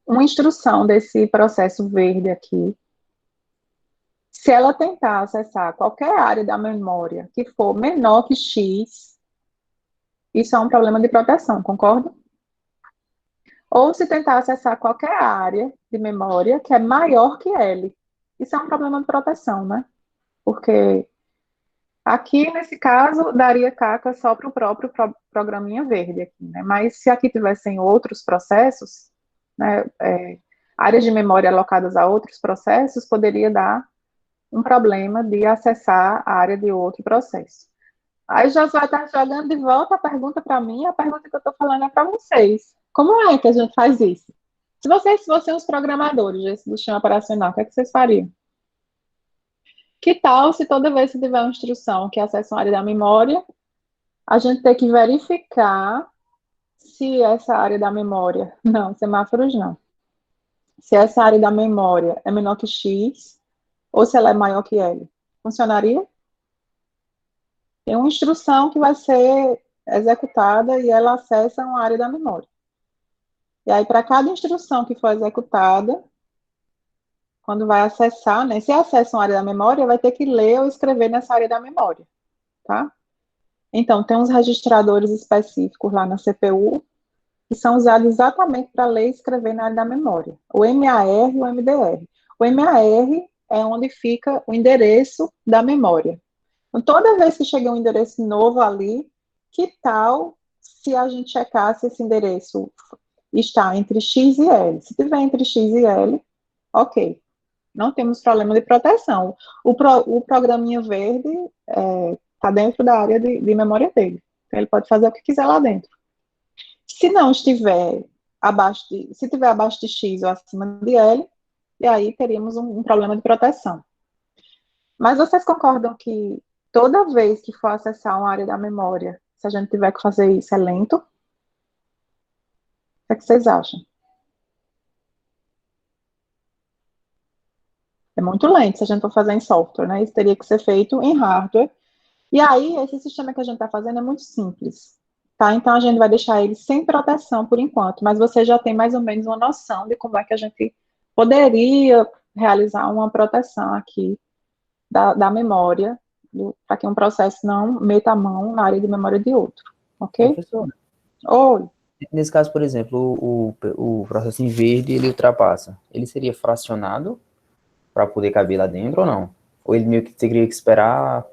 uma instrução desse processo verde aqui, se ela tentar acessar qualquer área da memória que for menor que X, isso é um problema de proteção, concorda? Ou se tentar acessar qualquer área de memória que é maior que L. Isso é um problema de proteção, né? Porque aqui, nesse caso, daria caca só para o próprio programinha verde aqui, né? Mas se aqui tivessem outros processos, né, áreas de memória alocadas a outros processos, poderia dar um problema de acessar a área de outro processo. Aí já vai estar jogando de volta a pergunta para mim, a pergunta que eu estou falando é para vocês. Como é que a gente faz isso? Se vocês fossem os programadores desse sistema operacional, o que é que vocês fariam? Que tal se toda vez que tiver uma instrução que acessa uma área da memória, a gente ter que verificar se essa área da memória... Não, semáforos não. Se essa área da memória é menor que X, ou se ela é maior que L. Funcionaria? Tem uma instrução que vai ser executada e ela acessa uma área da memória. E aí, para cada instrução que for executada, quando vai acessar, né, se acessa uma área da memória, vai ter que ler ou escrever nessa área da memória, tá? Então, tem uns registradores específicos lá na CPU, que são usados exatamente para ler e escrever na área da memória, o MAR e o MDR. O MAR é onde fica o endereço da memória. Então, toda vez que chega um endereço novo ali, que tal se a gente checar se esse endereço está entre X e L? Se tiver entre X e L, ok. Não temos problema de proteção. O programinha verde está dentro da área de memória dele. Então, ele pode fazer o que quiser lá dentro. Se não estiver se tiver abaixo de X ou acima de L, e aí teríamos um problema de proteção. Mas vocês concordam que toda vez que for acessar uma área da memória, se a gente tiver que fazer isso, é lento? O que vocês acham? É muito lento se a gente for fazer em software, né? Isso teria que ser feito em hardware. E aí, esse sistema que a gente está fazendo é muito simples, tá? Então, a gente vai deixar ele sem proteção por enquanto, mas você já tem mais ou menos uma noção de como é que a gente poderia realizar uma proteção aqui da memória, para que um processo não meta a mão na área de memória de outro, ok?
Professor,
Oi.
nesse caso, por exemplo, o processo em verde, ele ultrapassa. Ele seria fracionado para poder caber lá dentro ou não? Ou ele meio que teria que esperar,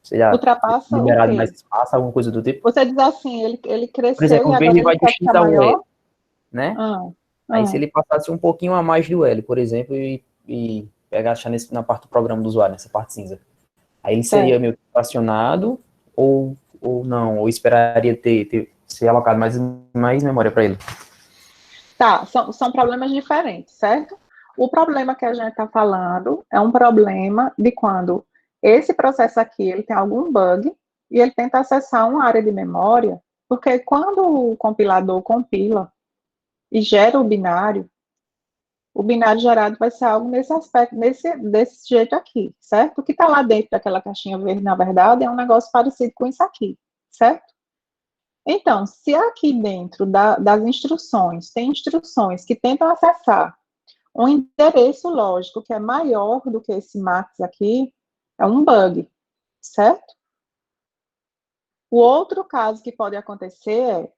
sei lá,
Ultrapassa o
liberado mais
quê?
espaço, alguma coisa do tipo?
Você diz assim, ele
Por
cresceu
exemplo,
e
o V
agora
ele
ele
vai do
quer
X
ficar
ao E,
maior?
né?
Ah,
Aí se
ah,
ele passasse um pouquinho a mais do L, por exemplo, e pegasse na parte do programa do usuário, nessa parte cinza, aí ele seria
certo.
meio que fracionado ou não, ou esperaria ser alocado mais memória para ele.
Tá, são problemas diferentes, certo? O problema que a gente está falando é um problema de quando esse processo aqui ele tem algum bug e ele tenta acessar uma área de memória, porque quando o compilador compila e gera o binário gerado vai ser algo nesse aspecto, desse jeito aqui, certo? O que está lá dentro daquela caixinha verde, na verdade, é um negócio parecido com isso aqui, certo? Então, se aqui dentro das instruções tem instruções que tentam acessar um endereço lógico que é maior do que esse max aqui, é um bug, certo? O outro caso que pode acontecer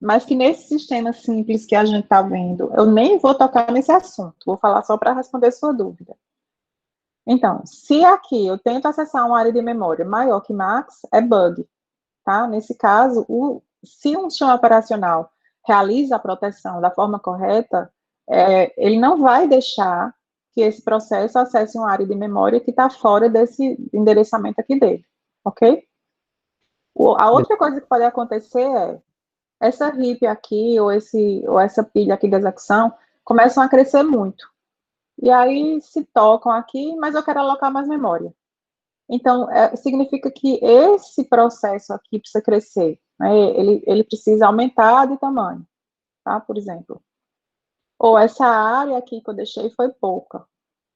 mas que nesse sistema simples que a gente está vendo, eu nem vou tocar nesse assunto, vou falar só para responder sua dúvida. Então, se aqui eu tento acessar uma área de memória maior que max, é bug, tá? Nesse caso, se um sistema operacional realiza a proteção da forma correta, ele não vai deixar que esse processo acesse uma área de memória que está fora desse endereçamento aqui dele, ok? A outra coisa que pode acontecer essa RIP aqui, ou essa pilha aqui de execução, começam a crescer muito. E aí se tocam aqui, mas eu quero alocar mais memória. Então, significa que esse processo aqui precisa crescer, né? Ele precisa aumentar de tamanho, tá? Por exemplo. Ou essa área aqui que eu deixei foi pouca.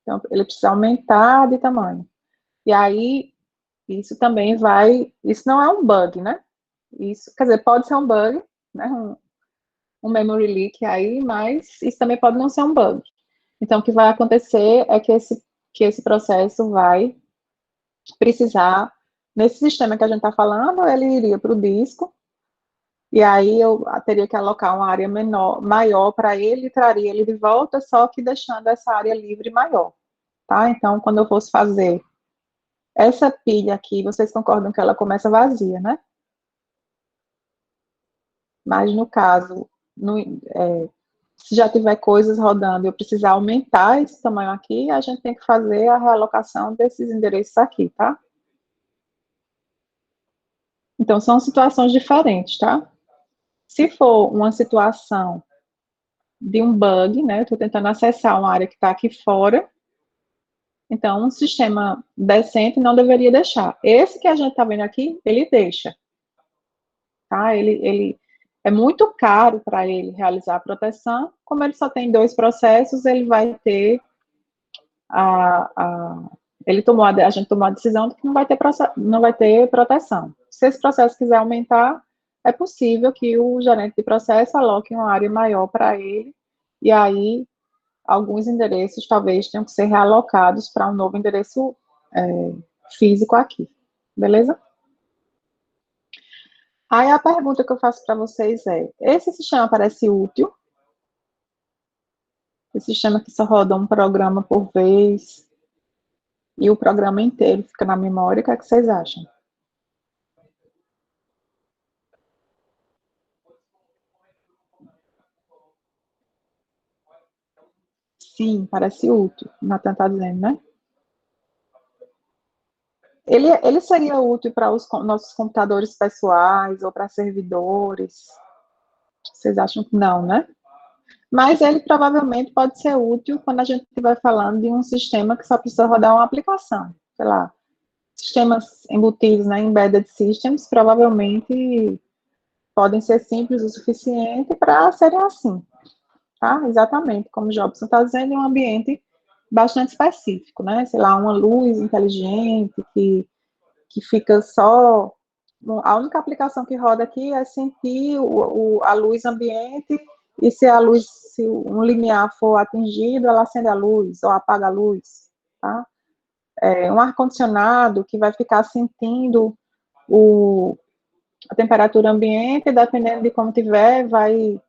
Então, ele precisa aumentar de tamanho. E aí, isso também isso não é um bug, né? Isso, quer dizer, pode ser um bug, né? Um memory leak aí, mas isso também pode não ser um bug. Então, o que vai acontecer é que esse processo vai precisar, nesse sistema que a gente está falando, ele iria para o disco, e aí eu teria que alocar uma área maior para ele, e traria ele de volta, só que deixando essa área livre maior, tá? Então, quando eu fosse fazer essa pilha aqui, vocês concordam que ela começa vazia, né? Mas no caso, se já tiver coisas rodando e eu precisar aumentar esse tamanho aqui, a gente tem que fazer a realocação desses endereços aqui, tá? Então, são situações diferentes, tá? Se for uma situação de um bug, né, eu estou tentando acessar uma área que está aqui fora, então um sistema decente não deveria deixar. Esse que a gente está vendo aqui, ele deixa, tá? Ele é muito caro para ele realizar a proteção, como ele só tem 2 processos, ele vai ter a gente tomou a decisão de que não vai ter proteção. Se esse processo quiser aumentar, é possível que o gerente de processo aloque uma área maior para ele, e aí alguns endereços talvez tenham que ser realocados para um novo endereço físico aqui, beleza? Aí a pergunta que eu faço para vocês esse sistema parece útil? Esse sistema que só roda um programa por vez, e o programa inteiro fica na memória, o que é que vocês acham? Sim, parece útil, o Nathan está dizendo, né? Ele seria útil para os nossos computadores pessoais ou para servidores? Vocês acham que não, né? Mas ele provavelmente pode ser útil quando a gente estiver falando de um sistema que só precisa rodar uma aplicação. Sei lá, sistemas embutidos, né, embedded systems, provavelmente podem ser simples o suficiente para serem assim, tá? Exatamente, como o Jobson está dizendo, em um ambiente bastante específico, né? Sei lá, uma luz inteligente que fica só... A única aplicação que roda aqui é sentir a luz ambiente, e se um limiar for atingido, ela acende a luz ou apaga a luz, tá? Um ar-condicionado que vai ficar sentindo a temperatura ambiente, dependendo de como tiver, vai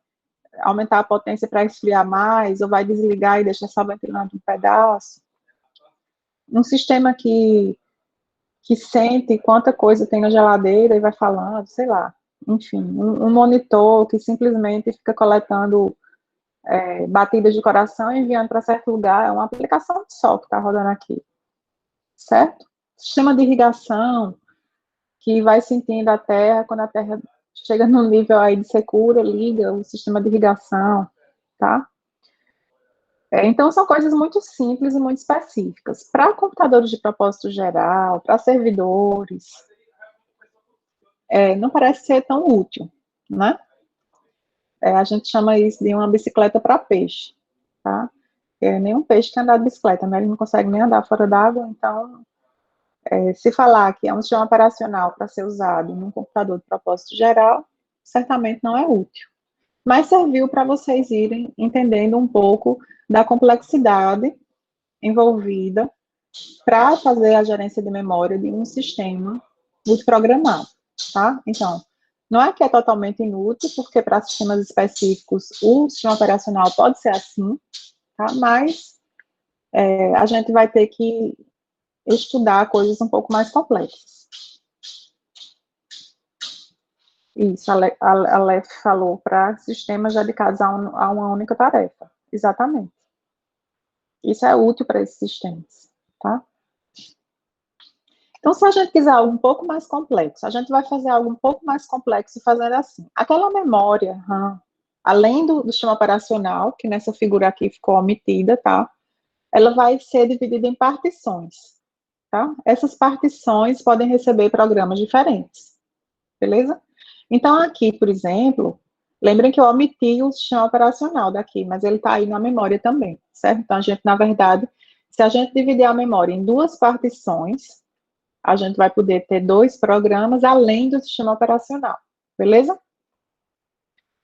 aumentar a potência para esfriar mais, ou vai desligar e deixar só ventilando um pedaço. um sistema que sente quanta coisa tem na geladeira e vai falando, sei lá. Enfim, um monitor que simplesmente fica coletando batidas de coração e enviando para certo lugar, é uma aplicação de sol que está rodando aqui, certo? Sistema de irrigação, que vai sentindo a terra, quando a terra chega no nível aí de secura, liga o sistema de irrigação, tá? Então, são coisas muito simples e muito específicas. Para computadores de propósito geral, para servidores, não parece ser tão útil, né? A gente chama isso de uma bicicleta para peixe, tá? Nenhum peixe quer andar de bicicleta, né? Ele não consegue nem andar fora d'água, então, se falar que é um sistema operacional para ser usado num computador de propósito geral, certamente não é útil. Mas serviu para vocês irem entendendo um pouco da complexidade envolvida para fazer a gerência de memória de um sistema multiprogramado, tá? Então, não é que é totalmente inútil, porque para sistemas específicos o sistema operacional pode ser assim, tá? Mas a gente vai ter que estudar coisas um pouco mais complexas. Isso, a Lef falou para sistemas dedicados a uma única tarefa. Exatamente. Isso é útil para esses sistemas, tá? Então, se a gente quiser algo um pouco mais complexo, a gente vai fazer algo um pouco mais complexo fazendo assim. Aquela memória RAM, além do sistema operacional, que nessa figura aqui ficou omitida, tá? Ela vai ser dividida em partições, tá? Essas partições podem receber programas diferentes, beleza? Então, aqui, por exemplo, lembrem que eu omiti o sistema operacional daqui, mas ele está aí na memória também, certo? Então, a gente, na verdade, se a gente dividir a memória em duas partições, a gente vai poder ter 2 programas além do sistema operacional, beleza?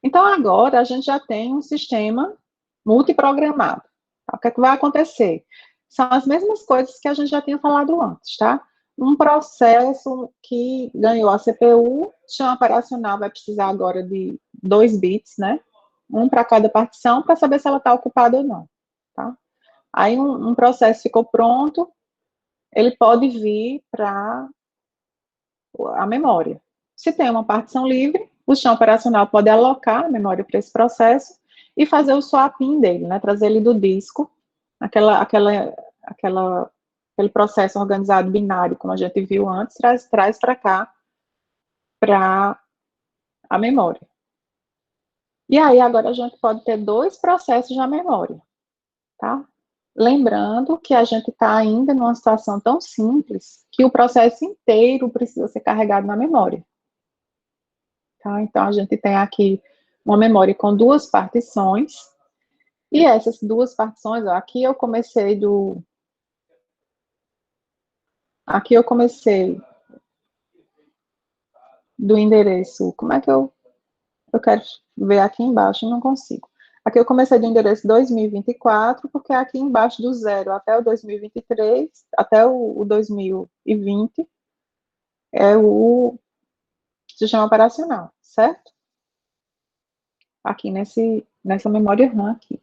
Então, agora, a gente já tem um sistema multiprogramado. Tá? O que é que vai acontecer? São as mesmas coisas que a gente já tinha falado antes, tá? Um processo que ganhou a CPU, o sistema operacional vai precisar agora de 2 bits, né? Um para cada partição, para saber se ela está ocupada ou não, tá? Aí, um processo ficou pronto, ele pode vir para a memória. Se tem uma partição livre, o sistema operacional pode alocar a memória para esse processo e fazer o swapping dele, né? Trazer ele do disco, aquele processo organizado binário, como a gente viu antes, traz para cá, para a memória. E aí, agora a gente pode ter 2 processos na memória, tá? Lembrando que a gente está ainda numa situação tão simples que o processo inteiro precisa ser carregado na memória. Tá? Então, a gente tem aqui uma memória com 2 partições, e essas 2 partições, ó, aqui eu comecei do endereço, como é que eu quero ver aqui embaixo e não consigo. Aqui eu comecei do endereço 2024, porque aqui embaixo do 0 até o 2023, até o 2020, é o sistema operacional, certo? Aqui nessa memória RAM aqui.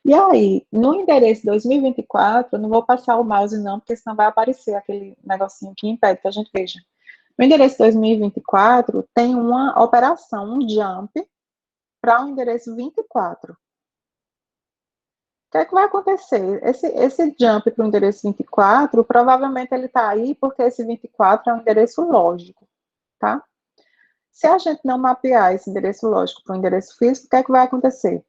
E aí, no endereço 2024, eu não vou passar o mouse não, porque senão vai aparecer aquele negocinho que impede que a gente veja. No endereço 2024, tem uma operação, um jump, para o endereço 24. O que é que vai acontecer? Esse jump para o endereço 24, provavelmente ele está aí porque esse 24 é um endereço lógico, tá? Se a gente não mapear esse endereço lógico para o endereço físico, o que é que vai acontecer?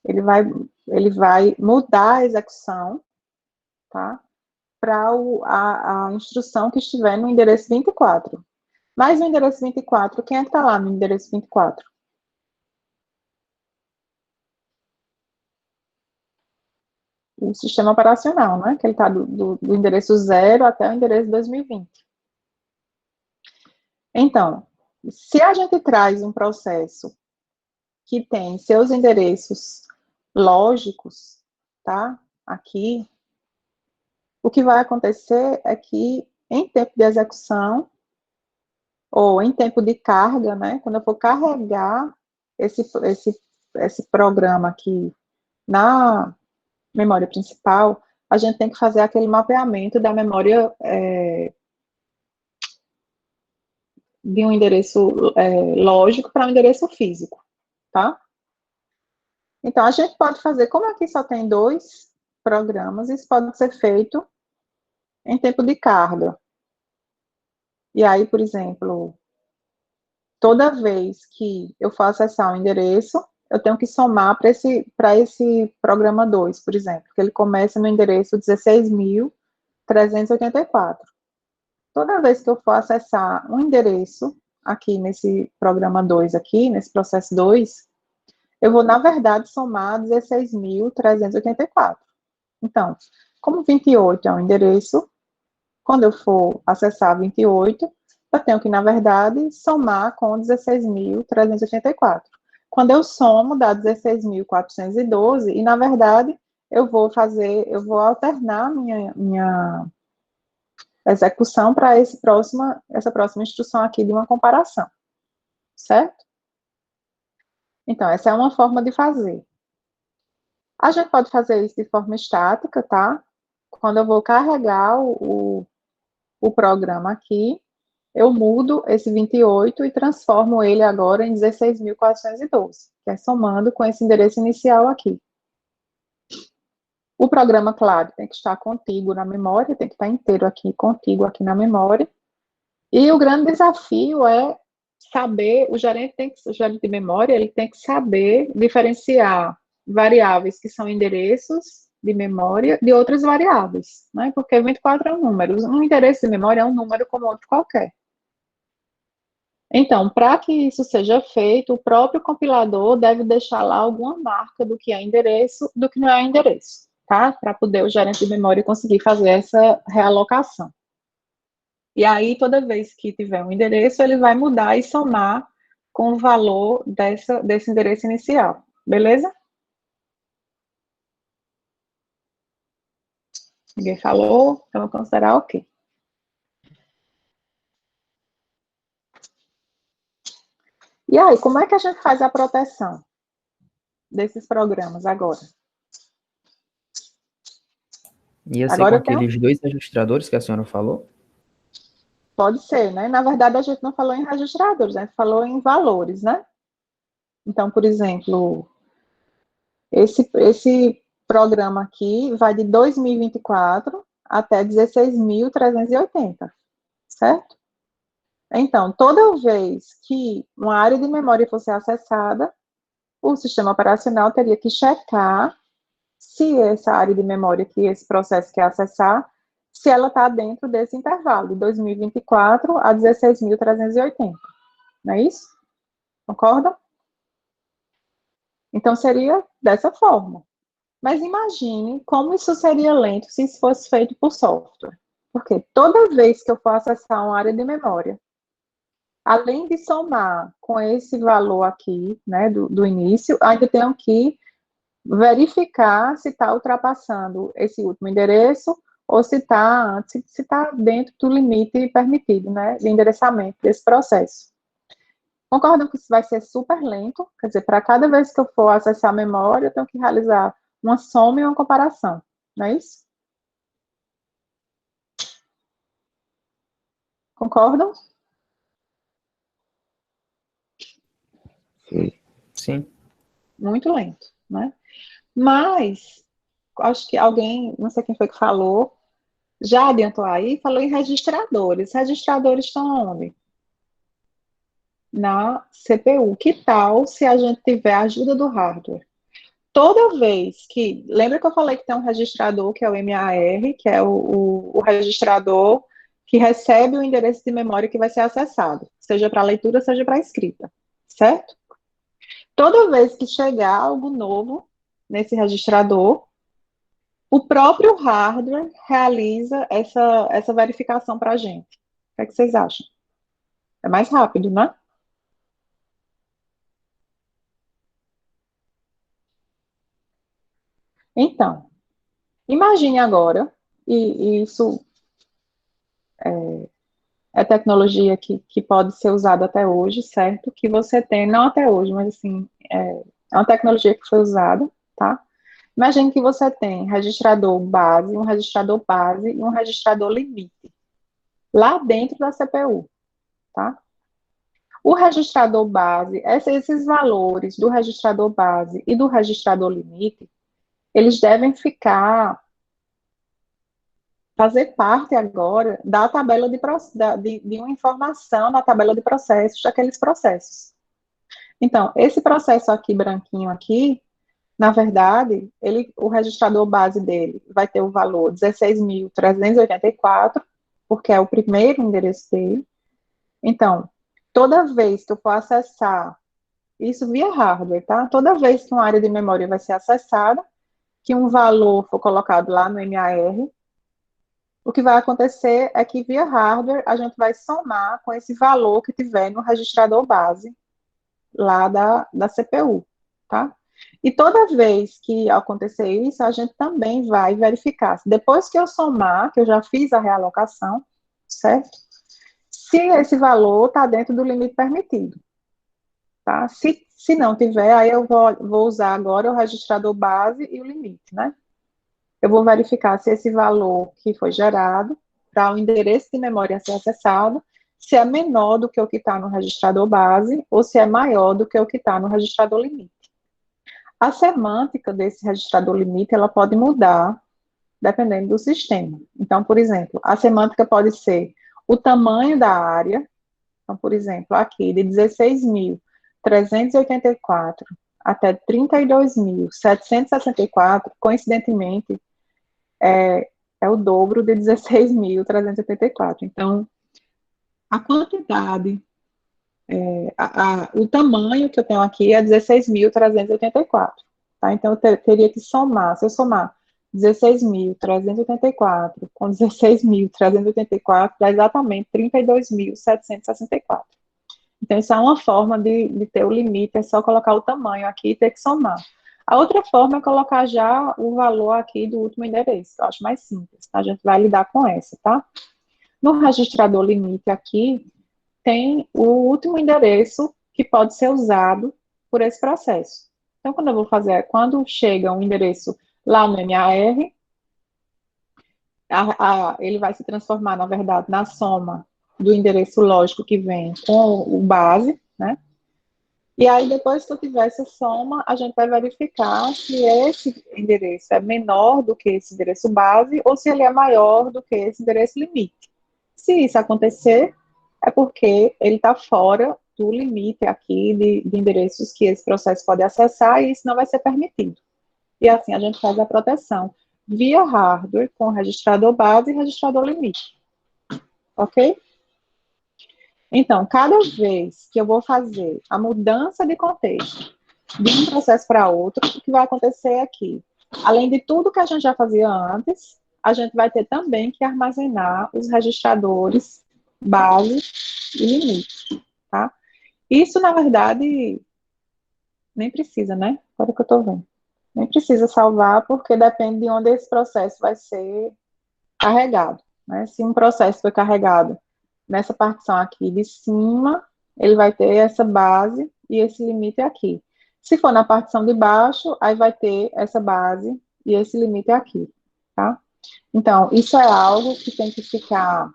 Ele vai mudar a execução, tá? Para a instrução que estiver no endereço 24. Mas no endereço 24, quem é que está lá no endereço 24? O sistema operacional, né? Que ele está do endereço 0 até o endereço 2020. Então, se a gente traz um processo que tem seus endereços lógicos, tá? Aqui, o que vai acontecer é que em tempo de execução, ou em tempo de carga, né? Quando eu for carregar esse programa aqui na memória principal, a gente tem que fazer aquele mapeamento da memória de um endereço lógico para um endereço físico, tá? Então, a gente pode fazer, como aqui só tem 2 programas, isso pode ser feito em tempo de carga. E aí, por exemplo, toda vez que eu for acessar um endereço, eu tenho que somar para esse programa 2, por exemplo, que ele começa no endereço 16.384. Toda vez que eu for acessar um endereço, aqui nesse programa 2 aqui, nesse processo 2, eu vou, na verdade, somar 16.384. Então, como 28 é um endereço, quando eu for acessar 28, eu tenho que, na verdade, somar com 16.384. Quando eu somo, dá 16.412, e, na verdade, eu vou alternar minha execução para essa próxima instrução aqui de uma comparação, certo? Então, essa é uma forma de fazer. A gente pode fazer isso de forma estática, tá? Quando eu vou carregar o programa aqui, eu mudo esse 28 e transformo ele agora em 16.412, que é somando com esse endereço inicial aqui. O programa, claro, tem que estar contíguo na memória, tem que estar inteiro aqui, contíguo aqui na memória. E o grande desafio é saber, o gerente de memória, ele tem que saber diferenciar variáveis que são endereços de memória de outras variáveis, né? Porque 24 é um número. Um endereço de memória é um número como outro qualquer. Então, para que isso seja feito, o próprio compilador deve deixar lá alguma marca do que é endereço, do que não é endereço, tá? Para poder o gerente de memória conseguir fazer essa realocação. E aí, toda vez que tiver um endereço, ele vai mudar e somar com o valor desse endereço inicial, beleza? Ninguém falou, então eu vou considerar ok. E aí, como é que a gente faz a proteção desses programas agora?
Ia ser
Agora
com aqueles 2 registradores que a senhora falou?
Pode ser, né? Na verdade, a gente não falou em registradores, a gente falou em valores, né? Então, por exemplo, esse programa aqui vai de 2024 até 16.380, certo? Então, toda vez que uma área de memória fosse acessada, o sistema operacional teria que checar se essa área de memória que esse processo quer acessar, se ela está dentro desse intervalo, de 2024 a 16.380. Não é isso? Concordam? Então, seria dessa forma. Mas imagine como isso seria lento se isso fosse feito por software. Porque toda vez que eu for acessar uma área de memória, além de somar com esse valor aqui, né, do início, ainda tenho que verificar se está ultrapassando esse último endereço ou se está dentro do limite permitido, né, de endereçamento desse processo. Concordam que isso vai ser super lento? Quer dizer, para cada vez que eu for acessar a memória, eu tenho que realizar uma soma e uma comparação, não é isso? Concordam?
Sim.
Muito lento, né? Mas, acho que alguém, não sei quem foi que falou, já adiantou aí, falou em registradores. Registradores estão onde? Na CPU. Que tal se a gente tiver a ajuda do hardware? Toda vez que... Lembra que eu falei que tem um registrador, que é o MAR, que é o registrador que recebe o endereço de memória que vai ser acessado, seja para leitura, seja para escrita, certo? Toda vez que chegar algo novo nesse registrador, o próprio hardware realiza essa verificação para a gente. O que é que vocês acham? É mais rápido, né? Então, imagine agora, e isso é tecnologia que pode ser usada até hoje, certo? Que você tem, não até hoje, mas assim, é uma tecnologia que foi usada, tá? Imagine que você tem registrador base e um registrador limite, lá dentro da CPU, tá? O registrador base, esses valores do registrador base e do registrador limite, eles devem fazer parte agora da tabela de uma informação na tabela de processos daqueles processos. Então, esse processo aqui, branquinho aqui, na verdade, o registrador base dele vai ter o valor 16.384, porque é o primeiro endereço dele. Então, toda vez que eu for acessar, isso via hardware, tá? Toda vez que uma área de memória vai ser acessada, que um valor for colocado lá no MAR, o que vai acontecer é que via hardware a gente vai somar com esse valor que tiver no registrador base lá da CPU, tá? E toda vez que acontecer isso, a gente também vai verificar. Depois que eu somar, que eu já fiz a realocação, certo? Se esse valor está dentro do limite permitido, tá? Se não tiver, aí eu vou usar agora o registrador base e o limite, né? Eu vou verificar se esse valor que foi gerado para o endereço de memória a ser acessado, se é menor do que o que está no registrador base ou se é maior do que o que está no registrador limite. A semântica desse registrador limite, ela pode mudar dependendo do sistema. Então, por exemplo, a semântica pode ser o tamanho da área. Então, por exemplo, aqui, de 16.384 até 32.764, coincidentemente, é o dobro de 16.384. Então, a quantidade, o tamanho que eu tenho aqui é 16.384. Tá? Então, eu teria que somar, se eu somar 16.384 com 16.384, dá exatamente 32.764. Então, isso é uma forma de ter o limite, é só colocar o tamanho aqui e ter que somar. A outra forma é colocar já o valor aqui do último endereço, eu acho mais simples, tá? A gente vai lidar com essa, tá? No registrador limite aqui, tem o último endereço que pode ser usado por esse processo. Então, quando chega um endereço lá no MAR, ele vai se transformar, na verdade, na soma do endereço lógico que vem com o base, né? E aí, depois que eu tiver essa soma, a gente vai verificar se esse endereço é menor do que esse endereço base ou se ele é maior do que esse endereço limite. Se isso acontecer, é porque ele está fora do limite aqui de endereços que esse processo pode acessar e isso não vai ser permitido. E assim a gente faz a proteção via hardware com registrador base e registrador limite. Ok? Então, cada vez que eu vou fazer a mudança de contexto de um processo para outro, o que vai acontecer aqui? Além de tudo que a gente já fazia antes, a gente vai ter também que armazenar os registradores base e limite, tá? Isso, na verdade, nem precisa, né? Agora que eu tô vendo. Nem precisa salvar, porque depende de onde esse processo vai ser carregado, né? Se um processo foi carregado nessa partição aqui de cima, ele vai ter essa base e esse limite aqui. Se for na partição de baixo, aí vai ter essa base e esse limite aqui, tá? Então, isso é algo que tem que ficar,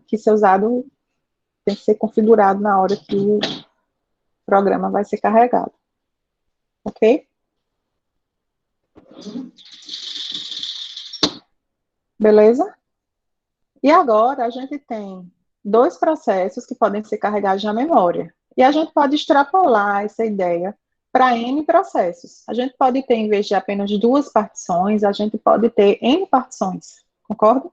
que ser usado, tem que ser configurado na hora que o programa vai ser carregado. Ok? Beleza? E agora a gente tem dois processos que podem ser carregados na memória. E a gente pode extrapolar essa ideia para N processos. A gente pode ter, em vez de apenas duas partições, a gente pode ter N partições, concorda?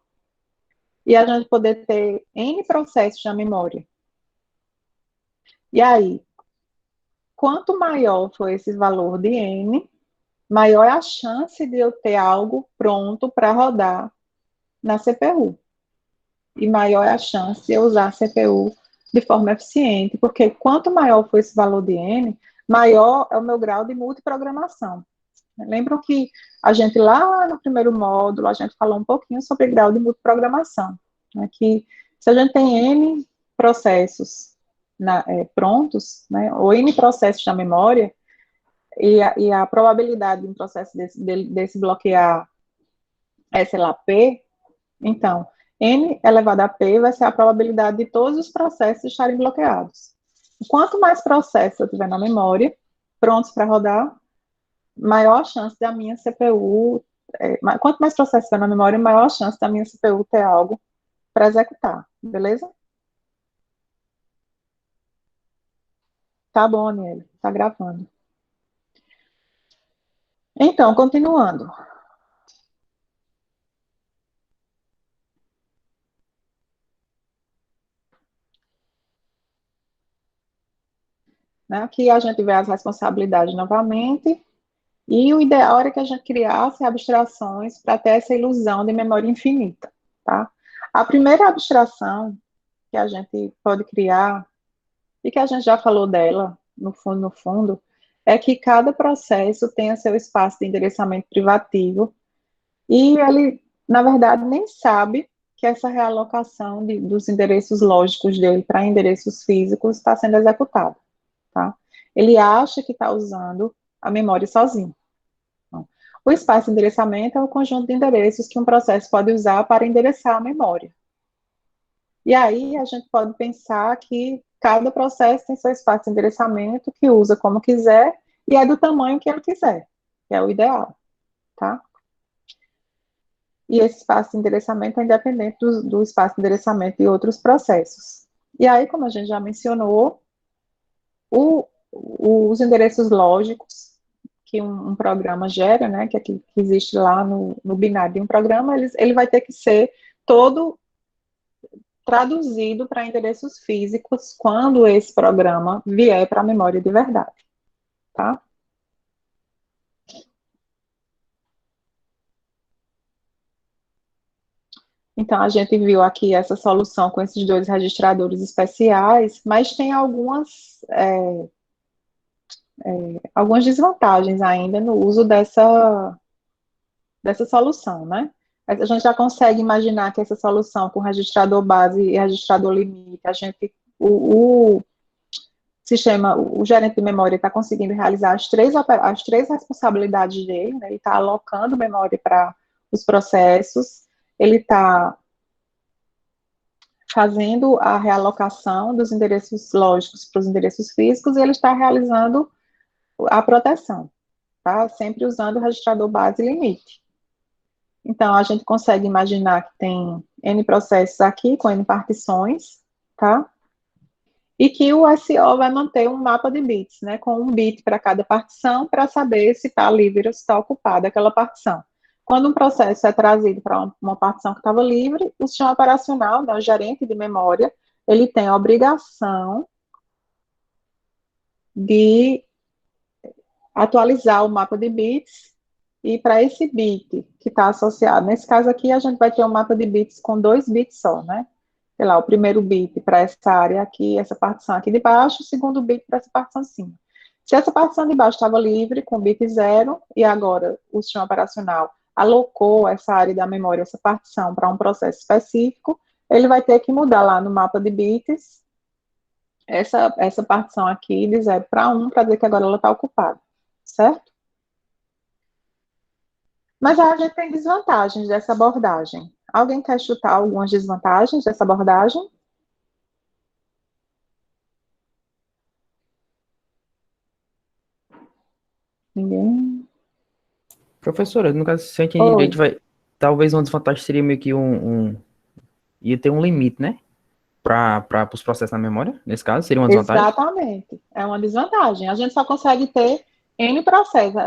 E a gente poder ter N processos na memória. E aí, quanto maior for esse valor de N, maior é a chance de eu ter algo pronto para rodar na CPU. E maior é a chance de eu usar a CPU de forma eficiente, porque quanto maior for esse valor de N, maior é o meu grau de multiprogramação. Lembram que a gente lá no primeiro módulo, a gente falou um pouquinho sobre grau de multiprogramação, né, que se a gente tem N processos prontos, né, ou N processos na memória, e a probabilidade de um processo desse bloquear é, sei lá, P, então, N elevado a P vai ser a probabilidade de todos os processos estarem bloqueados. Quanto mais processos eu tiver na memória, prontos para rodar, maior a chance da minha CPU, quanto mais processos tiver na memória, maior a chance da minha CPU ter algo para executar, beleza? Tá bom, Aniele, tá gravando. Então, continuando. Né, aqui a gente vê as responsabilidades novamente, e o ideal era que a gente criasse abstrações para ter essa ilusão de memória infinita, tá? A primeira abstração que a gente pode criar, e que a gente já falou dela, no fundo, é que cada processo tenha seu espaço de endereçamento privativo, e ele, na verdade, nem sabe que essa realocação dos endereços lógicos dele para endereços físicos está sendo executada, tá? Ele acha que está usando a memória sozinho. Então, o espaço de endereçamento é o conjunto de endereços que um processo pode usar para endereçar a memória. E aí a gente pode pensar que cada processo tem seu espaço de endereçamento, que usa como quiser, e é do tamanho que ele quiser, que é o ideal, tá? E esse espaço de endereçamento é independente do espaço de endereçamento de outros processos. E aí, como a gente já mencionou, os endereços lógicos que um programa gera, né, que existe lá no binário de um programa, ele vai ter que ser todo traduzido para endereços físicos quando esse programa vier para a memória de verdade, tá? Então, a gente viu aqui essa solução com esses dois registradores especiais, mas tem algumas desvantagens ainda no uso dessa solução, né? A gente já consegue imaginar que essa solução com registrador base e registrador limite, o sistema, o gerente de memória está conseguindo realizar as três responsabilidades dele, né? Ele está alocando memória para os processos, ele está fazendo a realocação dos endereços lógicos para os endereços físicos e ele está realizando a proteção, tá? Sempre usando o registrador base e limite. Então, a gente consegue imaginar que tem N processos aqui, com N partições, tá? E que o SO vai manter um mapa de bits, né? Com um bit para cada partição, para saber se está livre ou se está ocupada aquela partição. Quando um processo é trazido para uma partição que estava livre, o sistema operacional, né, o gerente de memória, ele tem a obrigação de atualizar o mapa de bits, e para esse bit que está associado, nesse caso aqui, a gente vai ter um mapa de bits com 2 bits só, né? Sei lá, o primeiro bit para essa área aqui, essa partição aqui de baixo, o segundo bit para essa partição de cima. Se essa partição de baixo estava livre, com bit 0, e agora o sistema operacional alocou essa área da memória, essa partição, para um processo específico, ele vai ter que mudar lá no mapa de bits essa partição aqui de 0 para 1, para dizer que agora ela está ocupada, certo? Mas a gente tem desvantagens dessa abordagem. Alguém quer chutar algumas desvantagens dessa abordagem? Ninguém?
Professora, no caso, se eu entendi
Oi.
direito, talvez uma desvantagem seria meio que ia ter um limite, né? Para os processos na memória, nesse caso, seria uma desvantagem?
Exatamente, é uma desvantagem. A gente só consegue ter N processos.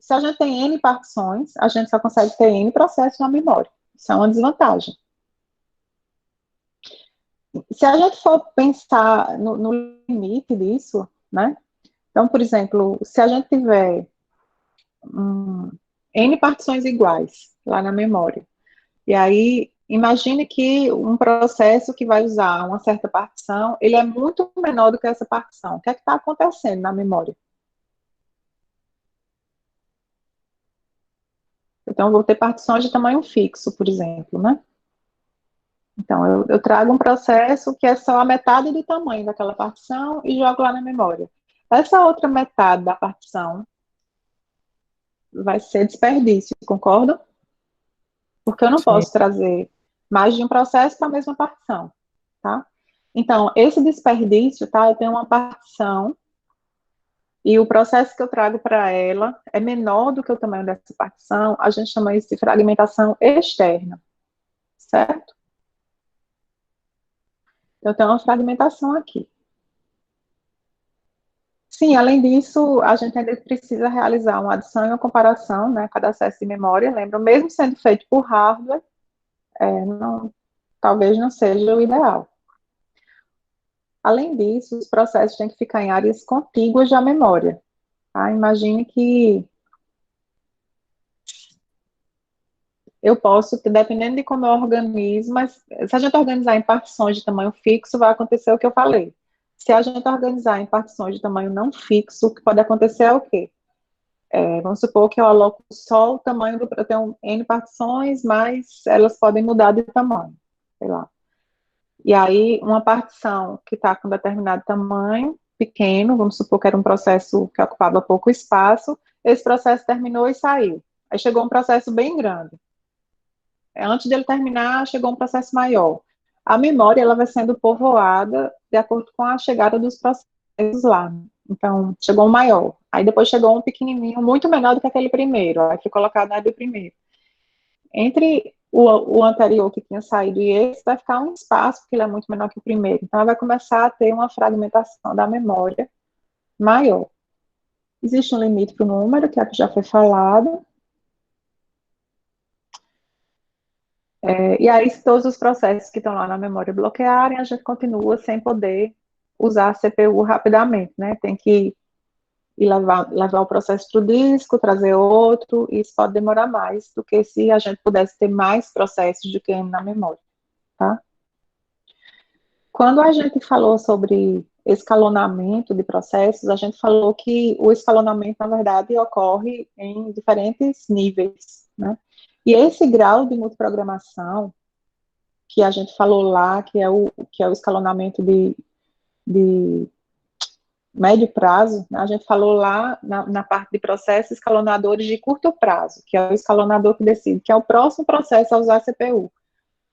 Se a gente tem N partições, a gente só consegue ter N processos na memória. Isso é uma desvantagem. Se a gente for pensar no limite disso, né? Então, por exemplo, se a gente tiver N partições iguais lá na memória, e aí imagine que um processo que vai usar uma certa partição, ele é muito menor do que essa partição. O que é que está acontecendo na memória? Então, eu vou ter partições de tamanho fixo, por exemplo, né? Então, eu trago um processo que é só a metade do tamanho daquela partição e jogo lá na memória. Essa outra metade da partição, vai ser desperdício, concorda? Porque eu não
Sim.
posso trazer mais de um processo para a mesma partição, tá? Então, esse desperdício, tá? Eu tenho uma partição e o processo que eu trago para ela é menor do que o tamanho dessa partição, a gente chama isso de fragmentação externa, certo? Eu tenho uma fragmentação aqui. Sim, além disso, a gente ainda precisa realizar uma adição e uma comparação, né, cada acesso de memória, lembra, mesmo sendo feito por hardware, talvez não seja o ideal. Além disso, os processos têm que ficar em áreas contíguas à memória, tá? Imagine que eu posso, dependendo de como eu organizo, mas se a gente organizar em partições de tamanho fixo, vai acontecer o que eu falei. Se a gente organizar em partições de tamanho não fixo, o que pode acontecer é o quê? Vamos supor que eu aloco só o tamanho eu tenho N partições, mas elas podem mudar de tamanho, sei lá. E aí, uma partição que está com determinado tamanho, pequeno, vamos supor que era um processo que ocupava pouco espaço, esse processo terminou e saiu. Aí chegou um processo bem grande. Antes dele terminar, chegou um processo maior. A memória, ela vai sendo povoada de acordo com a chegada dos processos lá. Então, chegou um maior. Aí depois chegou um pequenininho, muito menor do que aquele primeiro. Aí foi colocado na do primeiro. Entre o anterior que tinha saído e esse, vai ficar um espaço, porque ele é muito menor que o primeiro. Então, ela vai começar a ter uma fragmentação da memória maior. Existe um limite para o número, que é o que já foi falado. E aí, se todos os processos que estão lá na memória bloquearem, a gente continua sem poder usar a CPU rapidamente, né? Tem que ir levar o processo para o disco, trazer outro, e isso pode demorar mais do que se a gente pudesse ter mais processos do que na memória, tá? Quando a gente falou sobre escalonamento de processos, a gente falou que o escalonamento, na verdade, ocorre em diferentes níveis, né? E esse grau de multiprogramação, que a gente falou lá, que é o escalonamento de médio prazo, né, a gente falou lá na parte de processos escalonadores de curto prazo, que é o escalonador que decide, que é o próximo processo a usar a CPU.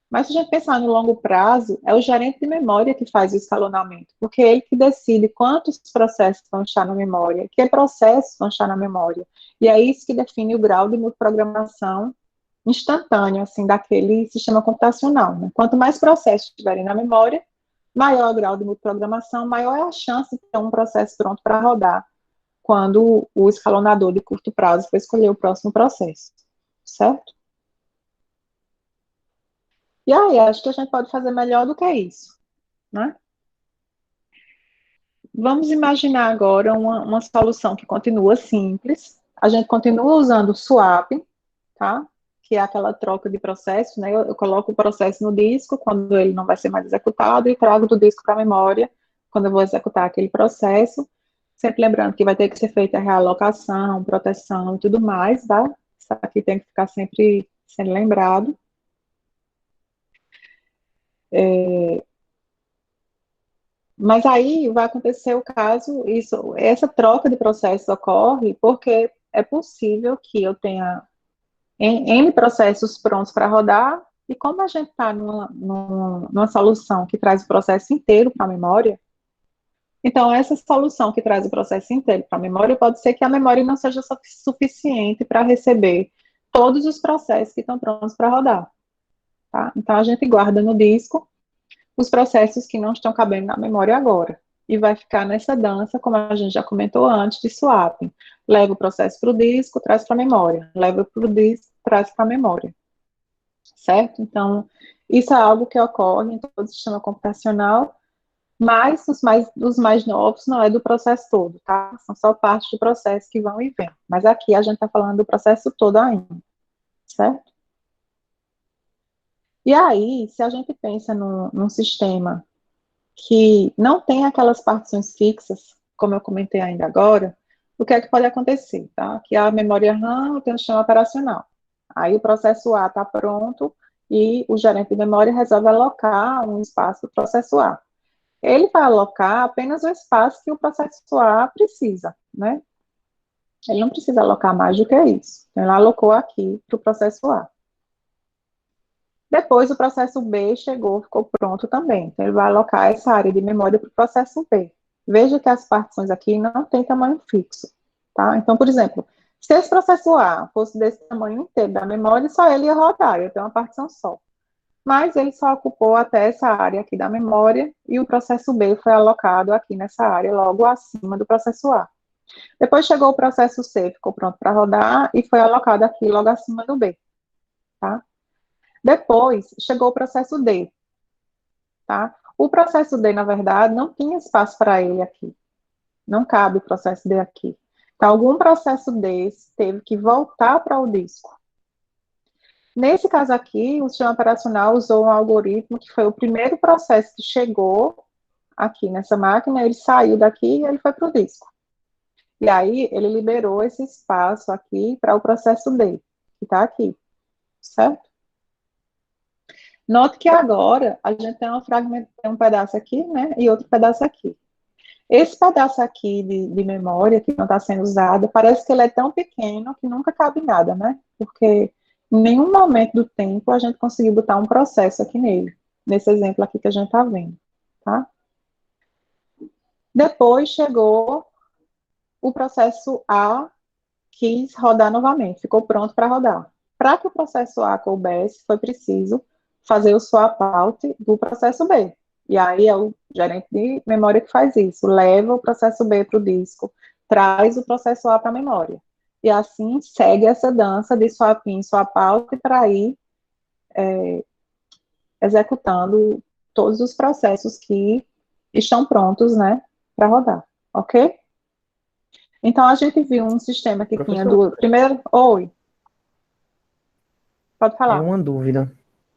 Mas se a gente pensar no longo prazo, é o gerente de memória que faz o escalonamento, porque é ele que decide quantos processos vão estar na memória, que processos vão estar na memória. E é isso que define o grau de multiprogramação instantâneo, assim, daquele sistema computacional, né? Quanto mais processos estiverem na memória, maior o grau de multiprogramação, maior é a chance de ter um processo pronto para rodar quando o escalonador de curto prazo for escolher o próximo processo, certo? E aí, acho que a gente pode fazer melhor do que isso, né? Vamos imaginar agora uma solução que continua simples, a gente continua usando o swap, tá? Que é aquela troca de processo, né? Eu coloco o processo no disco, quando ele não vai ser mais executado, e trago do disco para a memória, quando eu vou executar aquele processo, sempre lembrando que vai ter que ser feita a realocação, proteção e tudo mais, tá? Isso aqui tem que ficar sempre sendo lembrado. Mas aí vai acontecer o caso, essa troca de processos ocorre porque é possível que eu tenha N processos prontos para rodar, e como a gente está numa solução que traz o processo inteiro para a memória, então essa solução que traz o processo inteiro para a memória, pode ser que a memória não seja suficiente para receber todos os processos que estão prontos para rodar, tá? Então a gente guarda no disco os processos que não estão cabendo na memória agora, e vai ficar nessa dança, como a gente já comentou antes, de swapping. Leva o processo para o disco, traz para a memória. Leva para o disco, traz para a memória. Certo? Então, isso é algo que ocorre em todo o sistema computacional, mas os mais novos não é do processo todo, tá? São só partes do processo que vão e vêm. Mas aqui a gente está falando do processo todo ainda. Certo? E aí, se a gente pensa num sistema que não tem aquelas partições fixas, como eu comentei ainda agora, o que é que pode acontecer, tá? Que a memória RAM tem um sistema operacional. Aí o processo A está pronto e o gerente de memória resolve alocar um espaço para o processo A. Ele vai alocar apenas o espaço que o processo A precisa, né? Ele não precisa alocar mais do que isso. Então, ele alocou aqui para o processo A. Depois, o processo B chegou, ficou pronto também. Então, ele vai alocar essa área de memória para o processo B. Veja que as partições aqui não têm tamanho fixo, tá? Então, por exemplo, se esse processo A fosse desse tamanho inteiro da memória, só ele ia rodar, ia ter uma partição só. Mas ele só ocupou até essa área aqui da memória e o processo B foi alocado aqui nessa área, logo acima do processo A. Depois chegou o processo C, ficou pronto para rodar e foi alocado aqui logo acima do B, tá? Depois chegou o processo D, tá? O processo D, na verdade, não tinha espaço para ele aqui. Não cabe o processo D aqui. Então, algum processo desse teve que voltar para o disco. Nesse caso aqui, o sistema operacional usou um algoritmo que foi o primeiro processo que chegou aqui nessa máquina, ele saiu daqui e ele foi para o disco. E aí, ele liberou esse espaço aqui para o processo D, que está aqui, certo? Note que agora a gente tem um pedaço aqui, né, e outro pedaço aqui. Esse pedaço aqui de memória que não está sendo usado, parece que ele é tão pequeno que nunca cabe nada, né? Porque em nenhum momento do tempo a gente conseguiu botar um processo aqui nele, nesse exemplo aqui que a gente está vendo, tá? Depois chegou o processo A, quis rodar novamente, ficou pronto para rodar. Para que o processo A coubesse, foi preciso fazer o swap out do processo B. E aí é o gerente de memória que faz isso, leva o processo B para o disco, traz o processo A para a memória. E assim segue essa dança de swap in, swap out para ir executando todos os processos que estão prontos, né, para rodar, ok? Então, a gente viu um sistema que tinha duas... Primeiro, oi. Pode falar.
É uma dúvida.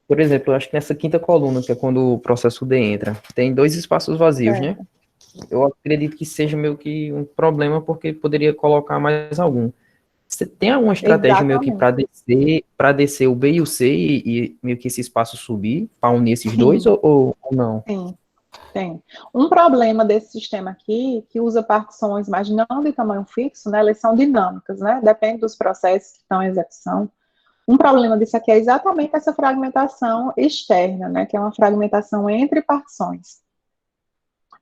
Por exemplo, eu acho que nessa quinta coluna, que é quando o processo D entra, tem 2 espaços vazios, né? Eu acredito que seja meio que um problema, porque poderia colocar mais algum. Você tem alguma estratégia meio que para descer o B e o C e meio que esse espaço subir, para unir esses dois, ou não?
Sim, tem. Um problema desse sistema aqui, que usa partições, mas não de tamanho fixo, né? Elas são dinâmicas, né? Depende dos processos que estão em execução. Um problema disso aqui é exatamente essa fragmentação externa, né? Que é uma fragmentação entre partições.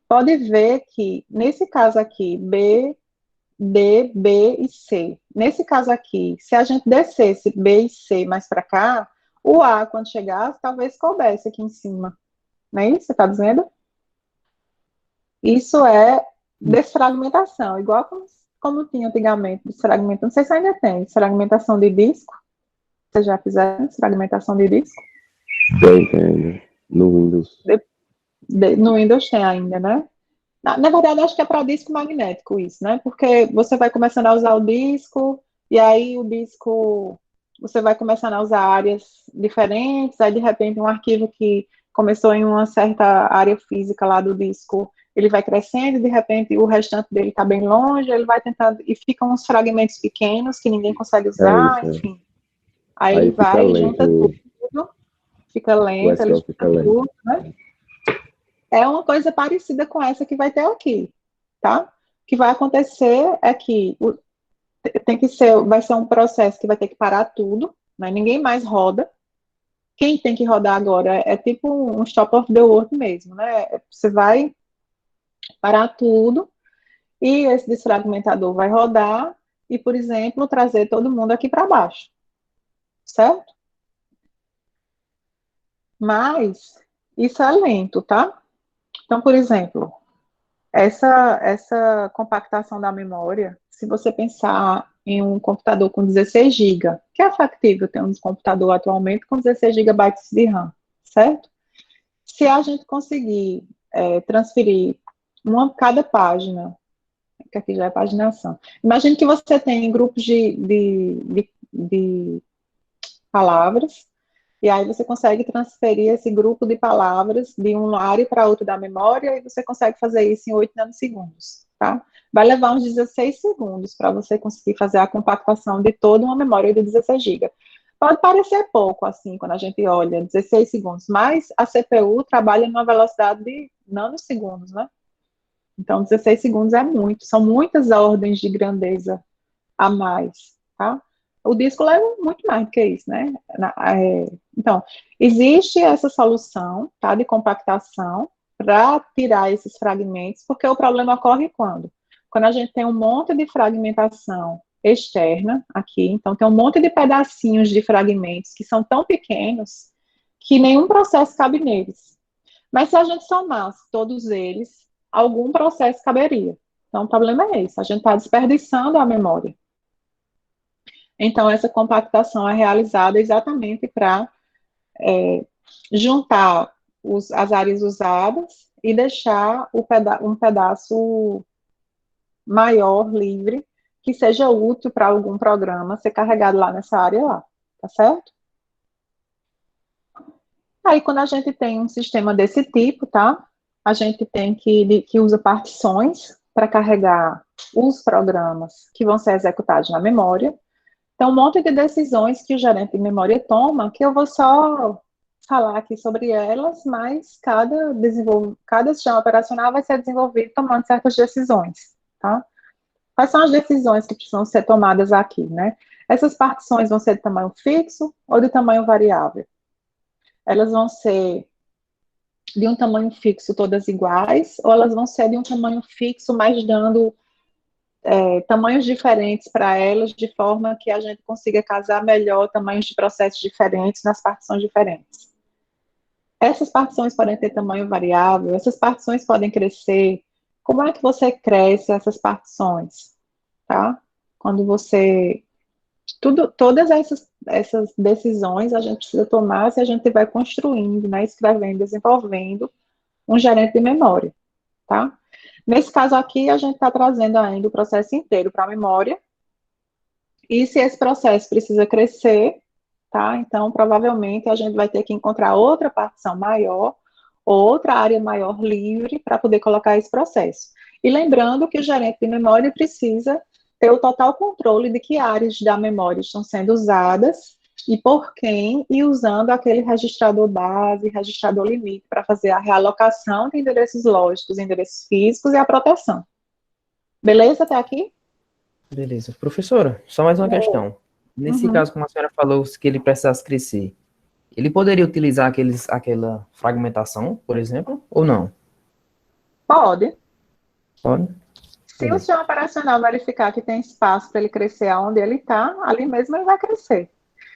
Pode ver que, nesse caso aqui, B, D, B e C. Nesse caso aqui, se a gente descesse B e C mais para cá, o A, quando chegasse, talvez coubesse aqui em cima. Não é isso que você está dizendo? Isso é desfragmentação, igual como tinha antigamente, desfragmentação. Não sei se ainda tem, desfragmentação de disco. Vocês já fizeram desfragmentação de disco?
Tem. No Windows.
No Windows tem ainda, né? Na verdade, acho que é para disco magnético isso, né? Porque você vai começando a usar o disco, e aí o disco, você vai começando a usar áreas diferentes, aí de repente um arquivo que começou em uma certa área física lá do disco, ele vai crescendo, e de repente o restante dele está bem longe, ele vai tentando, e ficam uns fragmentos pequenos que ninguém consegue usar, enfim. Aí ele vai e junta tudo, fica lento, ele junta tudo, né? É uma coisa parecida com essa que vai ter aqui, tá? O que vai acontecer é que vai ser um processo que vai ter que parar tudo, né? Ninguém mais roda. Quem tem que rodar agora é tipo um stop of the work mesmo, né? Você vai parar tudo e esse desfragmentador vai rodar e, por exemplo, trazer todo mundo aqui para baixo, certo? Mas isso é lento, tá? Então, por exemplo, essa compactação da memória, se você pensar em um computador com 16 GB, que é factível ter um computador atualmente com 16 GB de RAM, certo? Se a gente conseguir transferir cada página, que aqui já é paginação, imagine que você tem grupos de palavras, e aí você consegue transferir esse grupo de palavras de uma área para outra da memória, e você consegue fazer isso em 8 nanosegundos, tá? Vai levar uns 16 segundos para você conseguir fazer a compactação de toda uma memória de 16 GB. Pode parecer pouco, assim, quando a gente olha, 16 segundos, mas a CPU trabalha numa velocidade de nanosegundos, né? Então, 16 segundos é muito, são muitas ordens de grandeza a mais, tá? O disco leva muito mais do que isso, né? Então, existe essa solução, tá, de compactação para tirar esses fragmentos, porque o problema ocorre quando? Quando a gente tem um monte de fragmentação externa aqui, então tem um monte de pedacinhos de fragmentos que são tão pequenos que nenhum processo cabe neles. Mas se a gente somasse todos eles, algum processo caberia. Então, o problema é esse, a gente está desperdiçando a memória. Então, essa compactação é realizada exatamente para juntar as áreas usadas e deixar um pedaço maior, livre, que seja útil para algum programa ser carregado lá nessa área lá, tá certo? Aí, quando a gente tem um sistema desse tipo, tá? A gente tem que usa partições para carregar os programas que vão ser executados na memória. Então, um monte de decisões que o gerente de memória toma, que eu vou só falar aqui sobre elas, mas cada sistema operacional vai ser desenvolvido tomando certas decisões, tá? Quais são as decisões que precisam ser tomadas aqui, né? Essas partições vão ser de tamanho fixo ou de tamanho variável? Elas vão ser de um tamanho fixo todas iguais, ou elas vão ser de um tamanho fixo, mas dando tamanhos diferentes para elas, de forma que a gente consiga casar melhor tamanhos de processos diferentes nas partições diferentes. Essas partições podem ter tamanho variável, essas partições podem crescer. Como é que você cresce essas partições? Tá? Quando você... todas essas decisões a gente precisa tomar se a gente vai construindo, né, escrevendo, desenvolvendo um gerente de memória, tá? Nesse caso aqui, a gente está trazendo ainda o processo inteiro para a memória, e se esse processo precisa crescer, tá? Então, provavelmente, a gente vai ter que encontrar outra partição maior, outra área maior livre para poder colocar esse processo. E lembrando que o gerente de memória precisa ter o total controle de que áreas da memória estão sendo usadas e por quem, e usando aquele registrador base, registrador limite, para fazer a realocação de endereços lógicos, endereços físicos e a proteção. Beleza até aqui?
Beleza. Professora, só mais uma questão. Nesse caso, como a senhora falou, que ele precisasse crescer, ele poderia utilizar aquela fragmentação, por exemplo, ou não?
Pode.
Pode?
Se o sistema operacional verificar que tem espaço para ele crescer aonde ele está, ali mesmo ele vai crescer.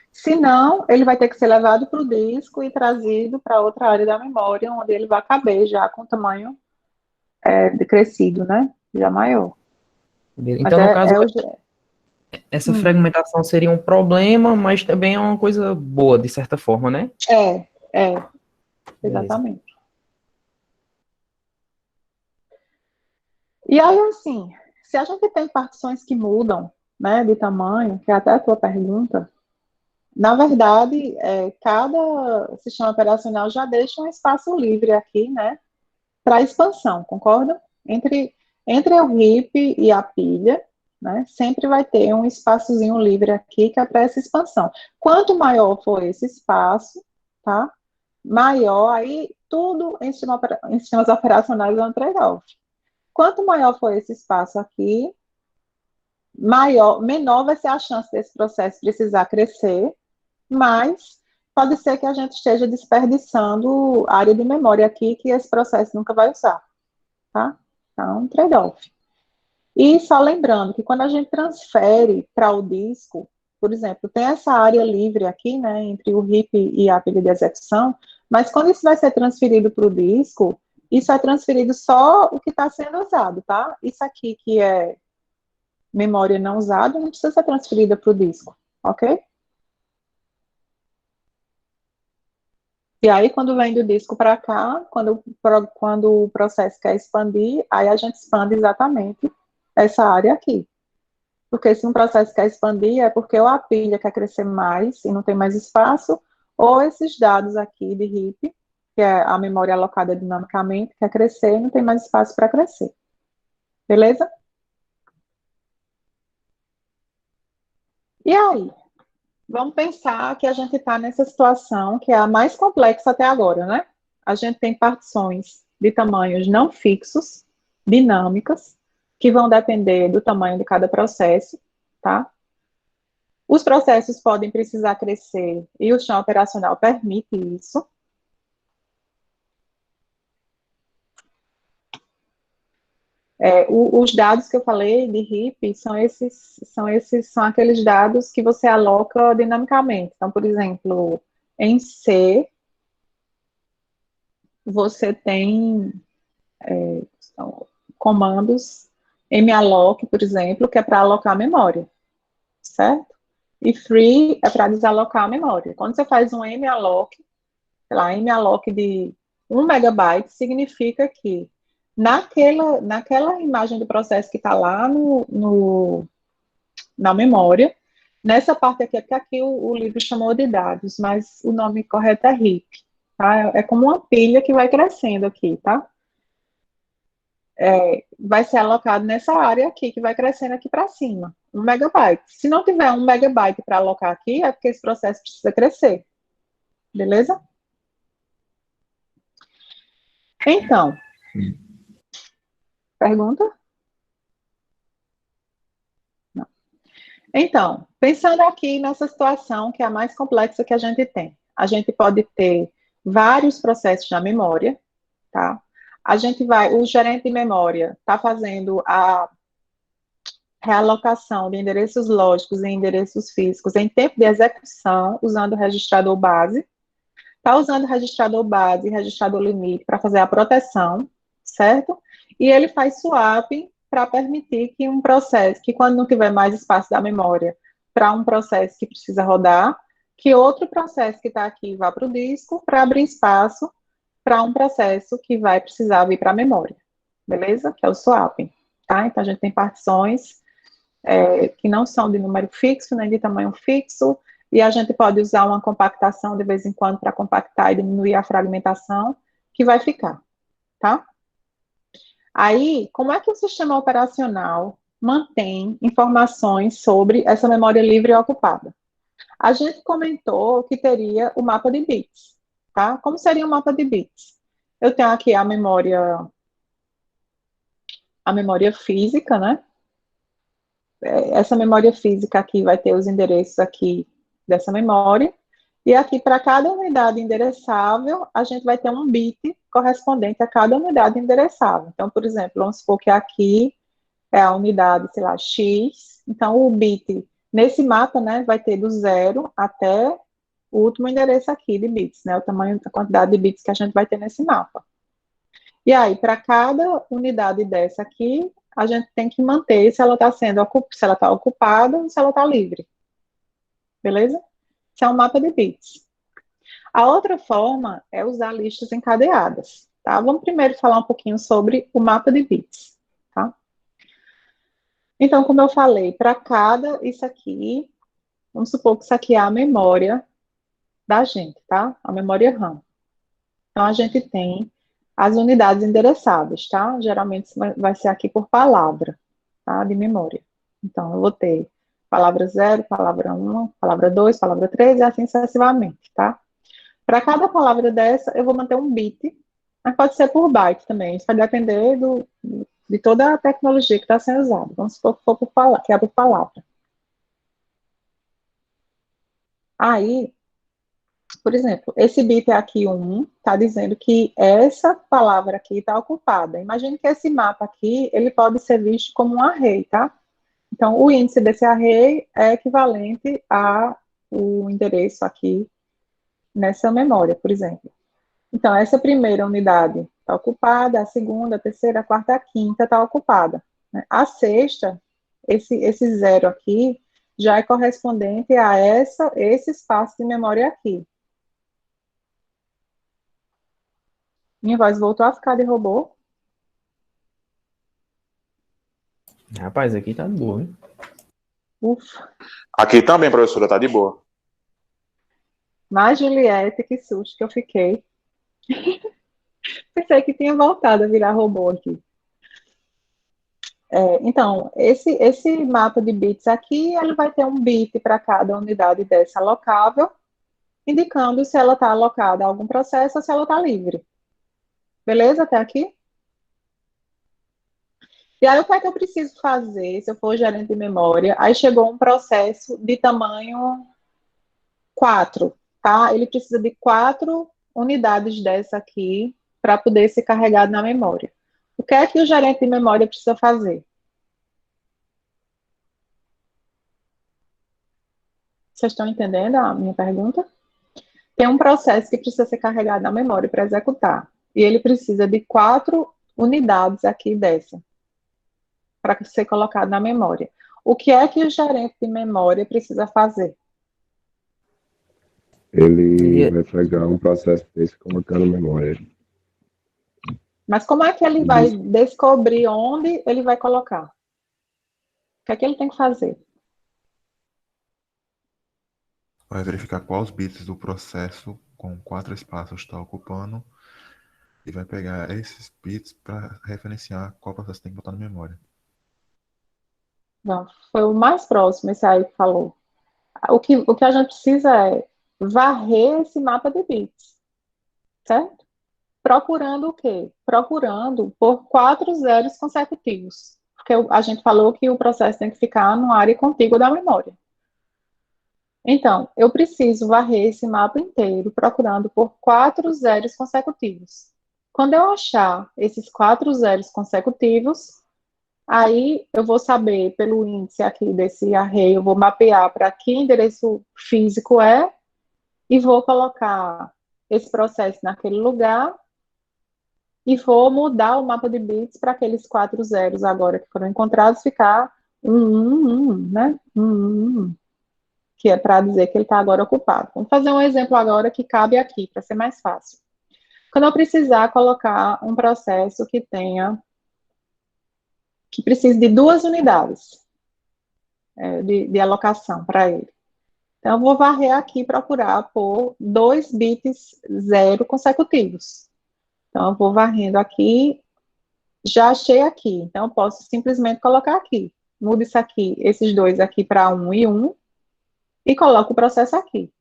Se não, ele vai ter que ser levado para o disco e trazido para outra área da memória, onde ele vai caber já com tamanho crescido, né? Já maior.
Então, no caso, essa fragmentação seria um problema, mas também é uma coisa boa, de certa forma, né?
Exatamente. E aí, assim, se a gente tem partições que mudam, né, de tamanho, que é até a tua pergunta, na verdade, cada sistema operacional já deixa um espaço livre aqui, né, para expansão, concorda? Entre o RIP e a pilha, né, sempre vai ter um espaçozinho livre aqui que é para essa expansão. Quanto maior for esse espaço, tá, maior, aí tudo em sistemas operacionais é um trade-off. Quanto maior for esse espaço aqui, menor vai ser a chance desse processo precisar crescer, mas pode ser que a gente esteja desperdiçando área de memória aqui que esse processo nunca vai usar, tá? Então, um trade-off. E só lembrando que quando a gente transfere para o disco, por exemplo, tem essa área livre aqui, né, entre o RIP e a pilha de execução, mas quando isso vai ser transferido para o disco, isso é transferido só o que está sendo usado, tá? Isso aqui que é memória não usada, não precisa ser transferida para o disco, ok? E aí, quando vem do disco para cá, quando o processo quer expandir, aí a gente expande exatamente essa área aqui. Porque se um processo quer expandir, é porque ou a pilha quer crescer mais e não tem mais espaço, ou esses dados aqui de RIP, que é a memória alocada dinamicamente, quer crescer e não tem mais espaço para crescer. Beleza? E aí? Vamos pensar que a gente está nessa situação que é a mais complexa até agora, né? A gente tem partições de tamanhos não fixos, dinâmicas, que vão depender do tamanho de cada processo. tá? Os processos podem precisar crescer e o chão operacional permite isso. Os dados que eu falei de HIP são aqueles dados que você aloca dinamicamente. Então, por exemplo, em C, você tem comandos malloc, por exemplo, que é para alocar a memória, certo? E free é para desalocar a memória. Quando você faz um malloc, sei lá, malloc de 1 megabyte, significa que naquela imagem do processo que está lá na memória, nessa parte aqui, é porque aqui o livro chamou de dados, mas o nome correto é HIP, tá? É como uma pilha que vai crescendo aqui, tá? Vai ser alocado nessa área aqui, que vai crescendo aqui para cima, 1 megabyte. Se não tiver 1 megabyte para alocar aqui, é porque esse processo precisa crescer, beleza? Então, pergunta? Não. Então, pensando aqui nessa situação que é a mais complexa que a gente pode ter vários processos na memória, tá? O gerente de memória está fazendo a realocação de endereços lógicos e endereços físicos em tempo de execução, usando o registrador base. Está usando o registrador base e registrador limite para fazer a proteção, certo? E ele faz swap para permitir que um processo, que quando não tiver mais espaço da memória para um processo que precisa rodar, que outro processo que está aqui vá para o disco para abrir espaço para um processo que vai precisar vir para a memória, beleza? Que é o swapping, tá? Então, a gente tem partições que não são de número fixo, nem de tamanho fixo, e a gente pode usar uma compactação de vez em quando para compactar e diminuir a fragmentação, que vai ficar, tá? Aí, como é que o sistema operacional mantém informações sobre essa memória livre e ocupada? A gente comentou que teria o mapa de bits, tá? Como seria o mapa de bits? Eu tenho aqui a memória física, né? Essa memória física aqui vai ter os endereços aqui dessa memória, e aqui para cada unidade endereçável, a gente vai ter um bit correspondente a cada unidade endereçável. Então, por exemplo, vamos supor que aqui é a unidade, sei lá, X, então o bit, nesse mapa, né, vai ter do 0 até o último endereço aqui de bits, né, o tamanho, a quantidade de bits que a gente vai ter nesse mapa. E aí, para cada unidade dessa aqui, a gente tem que manter se ela está se ela está ocupada ou se ela está livre. Beleza? Isso é um mapa de bits. A outra forma é usar listas encadeadas, tá? Vamos primeiro falar um pouquinho sobre o mapa de bits, tá? Então, como eu falei, para cada isso aqui, vamos supor que isso aqui é a memória da gente, tá? A memória RAM. Então, a gente tem as unidades endereçadas, tá? Geralmente vai ser aqui por palavra, tá? De memória. Então, eu vou ter palavra 0, palavra 1, palavra 2, palavra 3 e assim sucessivamente, tá? Para cada palavra dessa, eu vou manter um bit, mas pode ser por byte também. Isso vai depender de toda a tecnologia que está sendo usada. Vamos supor que for que é por palavra. Aí, por exemplo, esse bit aqui 1 está dizendo que essa palavra aqui está ocupada. Imagine que esse mapa aqui, ele pode ser visto como um array, tá? Então, o índice desse array é equivalente ao endereço aqui nessa memória, por exemplo. Então, essa primeira unidade está ocupada, a segunda, a terceira, a quarta, a quinta está ocupada, né? A sexta, esse 0 aqui, já é correspondente a esse espaço de memória aqui. Minha voz voltou a ficar de robô.
Rapaz, aqui tá de boa, hein?
Ufa.
Aqui também, professora, tá de boa.
Mas, Juliette, que susto que eu fiquei. Pensei que tinha voltado a virar robô aqui. Então, esse mapa de bits aqui, ele vai ter um bit para cada unidade dessa alocável, indicando se ela está alocada a algum processo ou se ela está livre. Beleza até aqui? E aí, o que é que eu preciso fazer se eu for gerente de memória? Aí chegou um processo de tamanho 4, tá? Ele precisa de 4 unidades dessa aqui para poder ser carregado na memória. O que é que o gerente de memória precisa fazer? Vocês estão entendendo a minha pergunta? Tem um processo que precisa ser carregado na memória para executar. E ele precisa de 4 unidades aqui dessa, para ser colocado na memória. O que é que o gerente de memória precisa fazer?
Ele vai pegar um processo desse e colocar na memória.
Mas como é que ele vai descobrir onde ele vai colocar? O que é que ele tem que fazer?
Vai verificar quais bits do processo com 4 espaços está ocupando e vai pegar esses bits para referenciar qual processo tem que botar na memória.
Não, foi o mais próximo, esse aí que falou. O que a gente precisa é varrer esse mapa de bits, certo? Procurando o quê? Procurando por 4 zeros consecutivos. Porque a gente falou que o processo tem que ficar numa área contígua da memória. Então, eu preciso varrer esse mapa inteiro procurando por 4 zeros consecutivos. Quando eu achar esses 4 zeros consecutivos, aí eu vou saber pelo índice aqui desse array, eu vou mapear para que endereço físico é e vou colocar esse processo naquele lugar e vou mudar o mapa de bits para aqueles 4 zeros agora que foram encontrados ficar 1, né? 1, que é para dizer que ele está agora ocupado. Vamos fazer um exemplo agora que cabe aqui, para ser mais fácil. Quando eu precisar colocar um processo que precise de 2 unidades de alocação para ele. Então, eu vou varrer aqui e procurar por 2 bits 0 consecutivos. Então, eu vou varrendo aqui, já achei aqui. Então, eu posso simplesmente colocar aqui. Mudo isso aqui, esses dois aqui para 1 e 1, e coloco o processo aqui.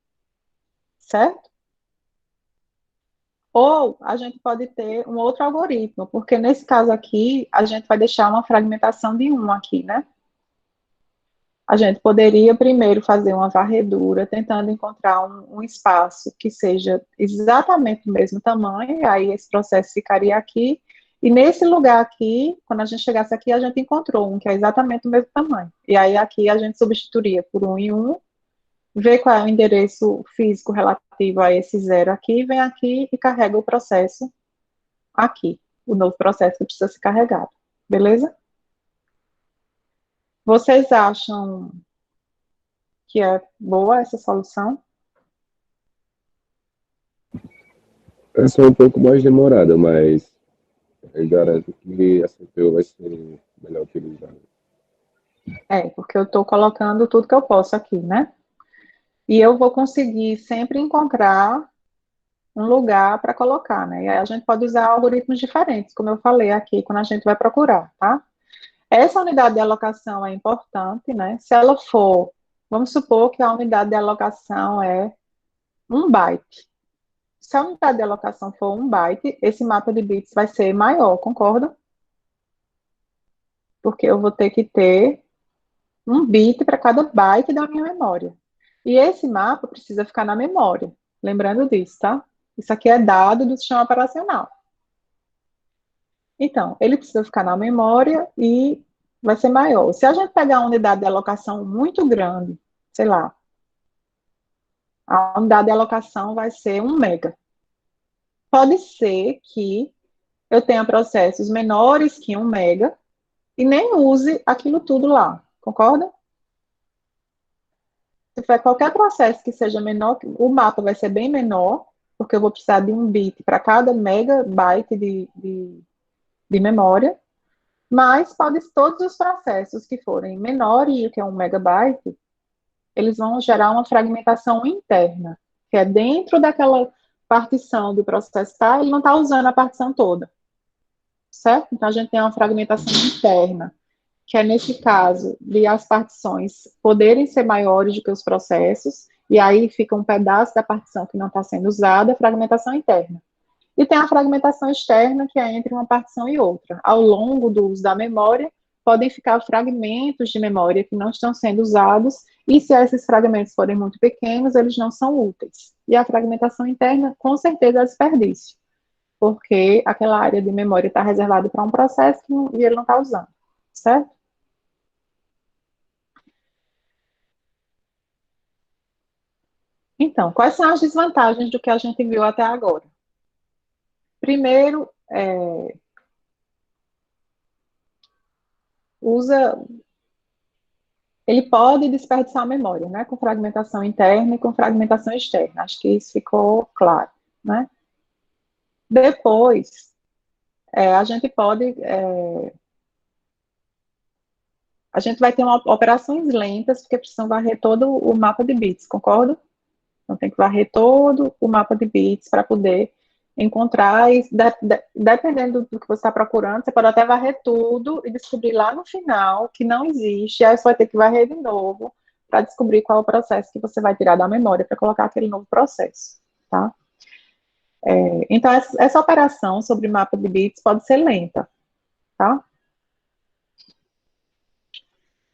Certo? Ou a gente pode ter um outro algoritmo, porque nesse caso aqui, a gente vai deixar uma fragmentação de 1 aqui, né? A gente poderia primeiro fazer uma varredura, tentando encontrar um espaço que seja exatamente do mesmo tamanho, e aí esse processo ficaria aqui, e nesse lugar aqui, quando a gente chegasse aqui, a gente encontrou um que é exatamente do mesmo tamanho. E aí aqui a gente substituiria por 1 e 1, vê qual é o endereço físico relativo a esse 0 aqui, vem aqui e carrega o processo aqui, o novo processo que precisa ser carregado. Beleza? Vocês acham que é boa essa solução?
Essa é um pouco mais demorada, mas eu garanto que a CPU vai ser melhor utilizada.
Porque eu estou colocando tudo que eu posso aqui, né? E eu vou conseguir sempre encontrar um lugar para colocar, né? E aí a gente pode usar algoritmos diferentes, como eu falei aqui, quando a gente vai procurar, tá? Essa unidade de alocação é importante, né? Se ela for, vamos supor que a unidade de alocação é 1 byte. Se a unidade de alocação for 1 byte, esse mapa de bits vai ser maior, concorda? Porque eu vou ter que ter 1 bit para cada byte da minha memória. E esse mapa precisa ficar na memória. Lembrando disso, tá? Isso aqui é dado do sistema operacional. Então, ele precisa ficar na memória e vai ser maior. Se a gente pegar uma unidade de alocação muito grande, sei lá, a unidade de alocação vai ser 1 mega. Pode ser que eu tenha processos menores que 1 mega e nem use aquilo tudo lá, concorda? Se tiver qualquer processo que seja menor, o mapa vai ser bem menor, porque eu vou precisar de 1 bit para cada megabyte de memória, mas todos os processos que forem menores do que 1 megabyte, eles vão gerar uma fragmentação interna, que é dentro daquela partição do processo, tá? Ele não está usando a partição toda, certo? Então, a gente tem uma fragmentação interna, que é nesse caso de as partições poderem ser maiores do que os processos, e aí fica um pedaço da partição que não está sendo usada, fragmentação interna. E tem a fragmentação externa, que é entre uma partição e outra. Ao longo do uso da memória, podem ficar fragmentos de memória que não estão sendo usados, e se esses fragmentos forem muito pequenos, eles não são úteis. E a fragmentação interna, com certeza, é desperdício, porque aquela área de memória está reservada para um processo e ele não está usando, certo? Então, quais são as desvantagens do que a gente viu até agora? Primeiro, ele pode desperdiçar a memória, né, com fragmentação interna e com fragmentação externa. Acho que isso ficou claro, né? Depois, a gente vai ter operações lentas, porque precisam varrer todo o mapa de bits, concorda? Então, tem que varrer todo o mapa de bits para poder encontrar, e dependendo do que você está procurando, você pode até varrer tudo e descobrir lá no final que não existe, aí você vai ter que varrer de novo para descobrir qual é o processo que você vai tirar da memória para colocar aquele novo processo, tá? Então, essa operação sobre mapa de bits pode ser lenta, tá?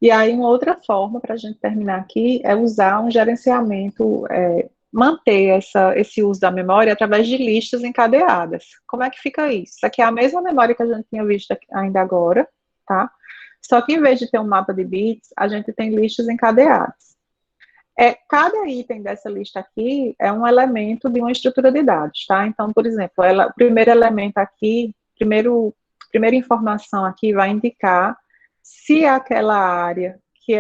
E aí, uma outra forma, para a gente terminar aqui, é usar um gerenciamento, manter esse uso da memória através de listas encadeadas. Como é que fica isso? Isso aqui é a mesma memória que a gente tinha visto ainda agora, tá? Só que, em vez de ter um mapa de bits, a gente tem listas encadeadas. Cada item dessa lista aqui é um elemento de uma estrutura de dados, tá? Então, por exemplo, o primeiro elemento aqui, primeira informação aqui vai indicar se aquela área que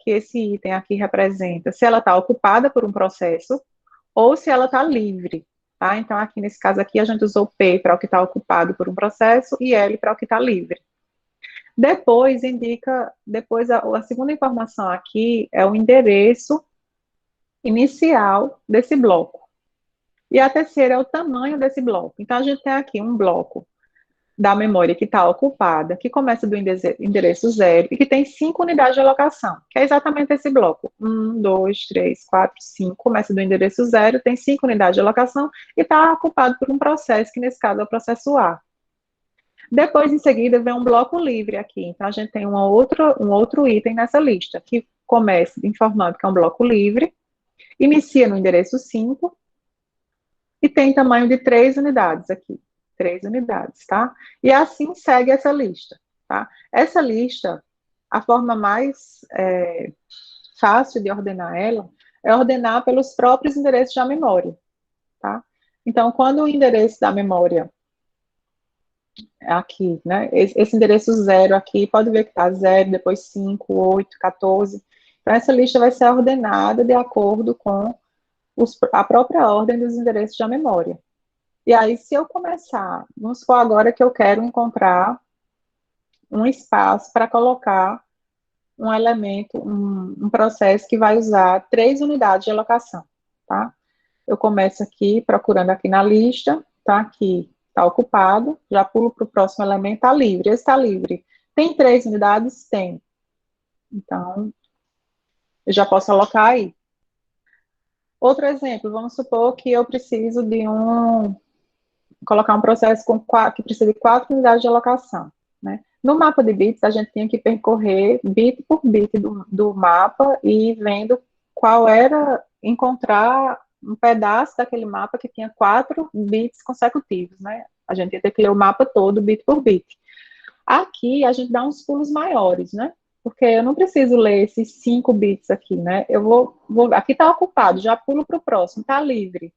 esse item aqui representa, se ela está ocupada por um processo ou se ela está livre, tá? Então, aqui nesse caso aqui, a gente usou P para o que está ocupado por um processo e L para o que está livre. Depois a segunda informação aqui é o endereço inicial desse bloco. E a terceira é o tamanho desse bloco. Então, a gente tem aqui um bloco da memória que está ocupada, que começa do endereço 0 e que tem 5 unidades de alocação, que é exatamente esse bloco. 1, 2, 3, 4, 5, começa do endereço 0, tem 5 unidades de alocação e está ocupado por um processo, que nesse caso é o processo A. Depois, em seguida, vem um bloco livre aqui. Então, a gente tem um outro item nessa lista, que começa informando que é um bloco livre, inicia no endereço 5 e tem tamanho de 3 unidades aqui. 3 unidades, tá? E assim segue essa lista, tá? Essa lista, a forma mais fácil de ordenar ela é ordenar pelos próprios endereços da memória, tá? Então, quando o endereço da memória aqui, né? Esse endereço 0 aqui, pode ver que tá 0, depois 5, 8, 14. Então, essa lista vai ser ordenada de acordo com a própria ordem dos endereços da memória. E aí, se eu começar, vamos supor agora que eu quero encontrar um espaço para colocar um elemento, um processo que vai usar 3 unidades de alocação, tá? Eu começo aqui, procurando aqui na lista, tá aqui, está ocupado, já pulo para o próximo elemento, está livre. Esse está livre. Tem 3 unidades? Tem. Então, eu já posso alocar aí. Outro exemplo, vamos supor que eu preciso de colocar um processo que precisa de 4 unidades de alocação, né? No mapa de bits, a gente tinha que percorrer bit por bit do mapa e vendo encontrar um pedaço daquele mapa que tinha 4 bits consecutivos, né? A gente ia ter que ler o mapa todo, bit por bit. Aqui, a gente dá uns pulos maiores, né? Porque eu não preciso ler esses 5 bits aqui, né? Aqui está ocupado, já pulo para o próximo, está livre.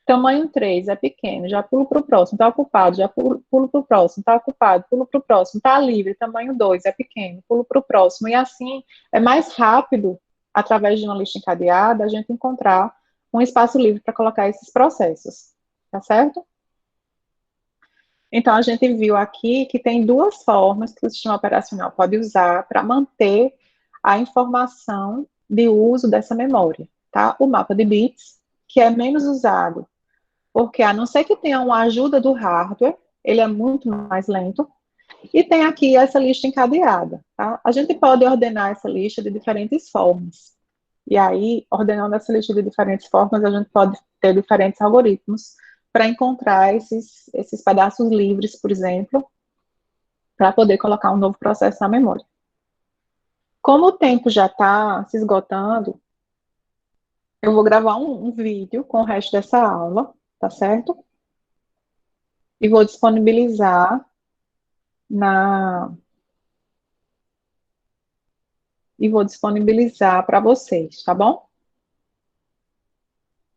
Tamanho 3 é pequeno, já pulo para o próximo, está ocupado, já pulo para o próximo, está ocupado, pulo para o próximo, está livre, tamanho 2 é pequeno, pulo para o próximo. E assim, é mais rápido, através de uma lista encadeada, a gente encontrar um espaço livre para colocar esses processos, tá certo? Então, a gente viu aqui que tem 2 formas que o sistema operacional pode usar para manter a informação de uso dessa memória, tá? O mapa de bits, que é menos usado, porque a não ser que tenha uma ajuda do hardware, ele é muito mais lento, e tem aqui essa lista encadeada, tá? A gente pode ordenar essa lista de diferentes formas, e aí, ordenando essa lista de diferentes formas, a gente pode ter diferentes algoritmos para encontrar esses pedaços livres, por exemplo, para poder colocar um novo processo na memória. Como o tempo já está se esgotando, eu vou gravar um vídeo com o resto dessa aula, tá certo? E vou disponibilizar para vocês, tá bom?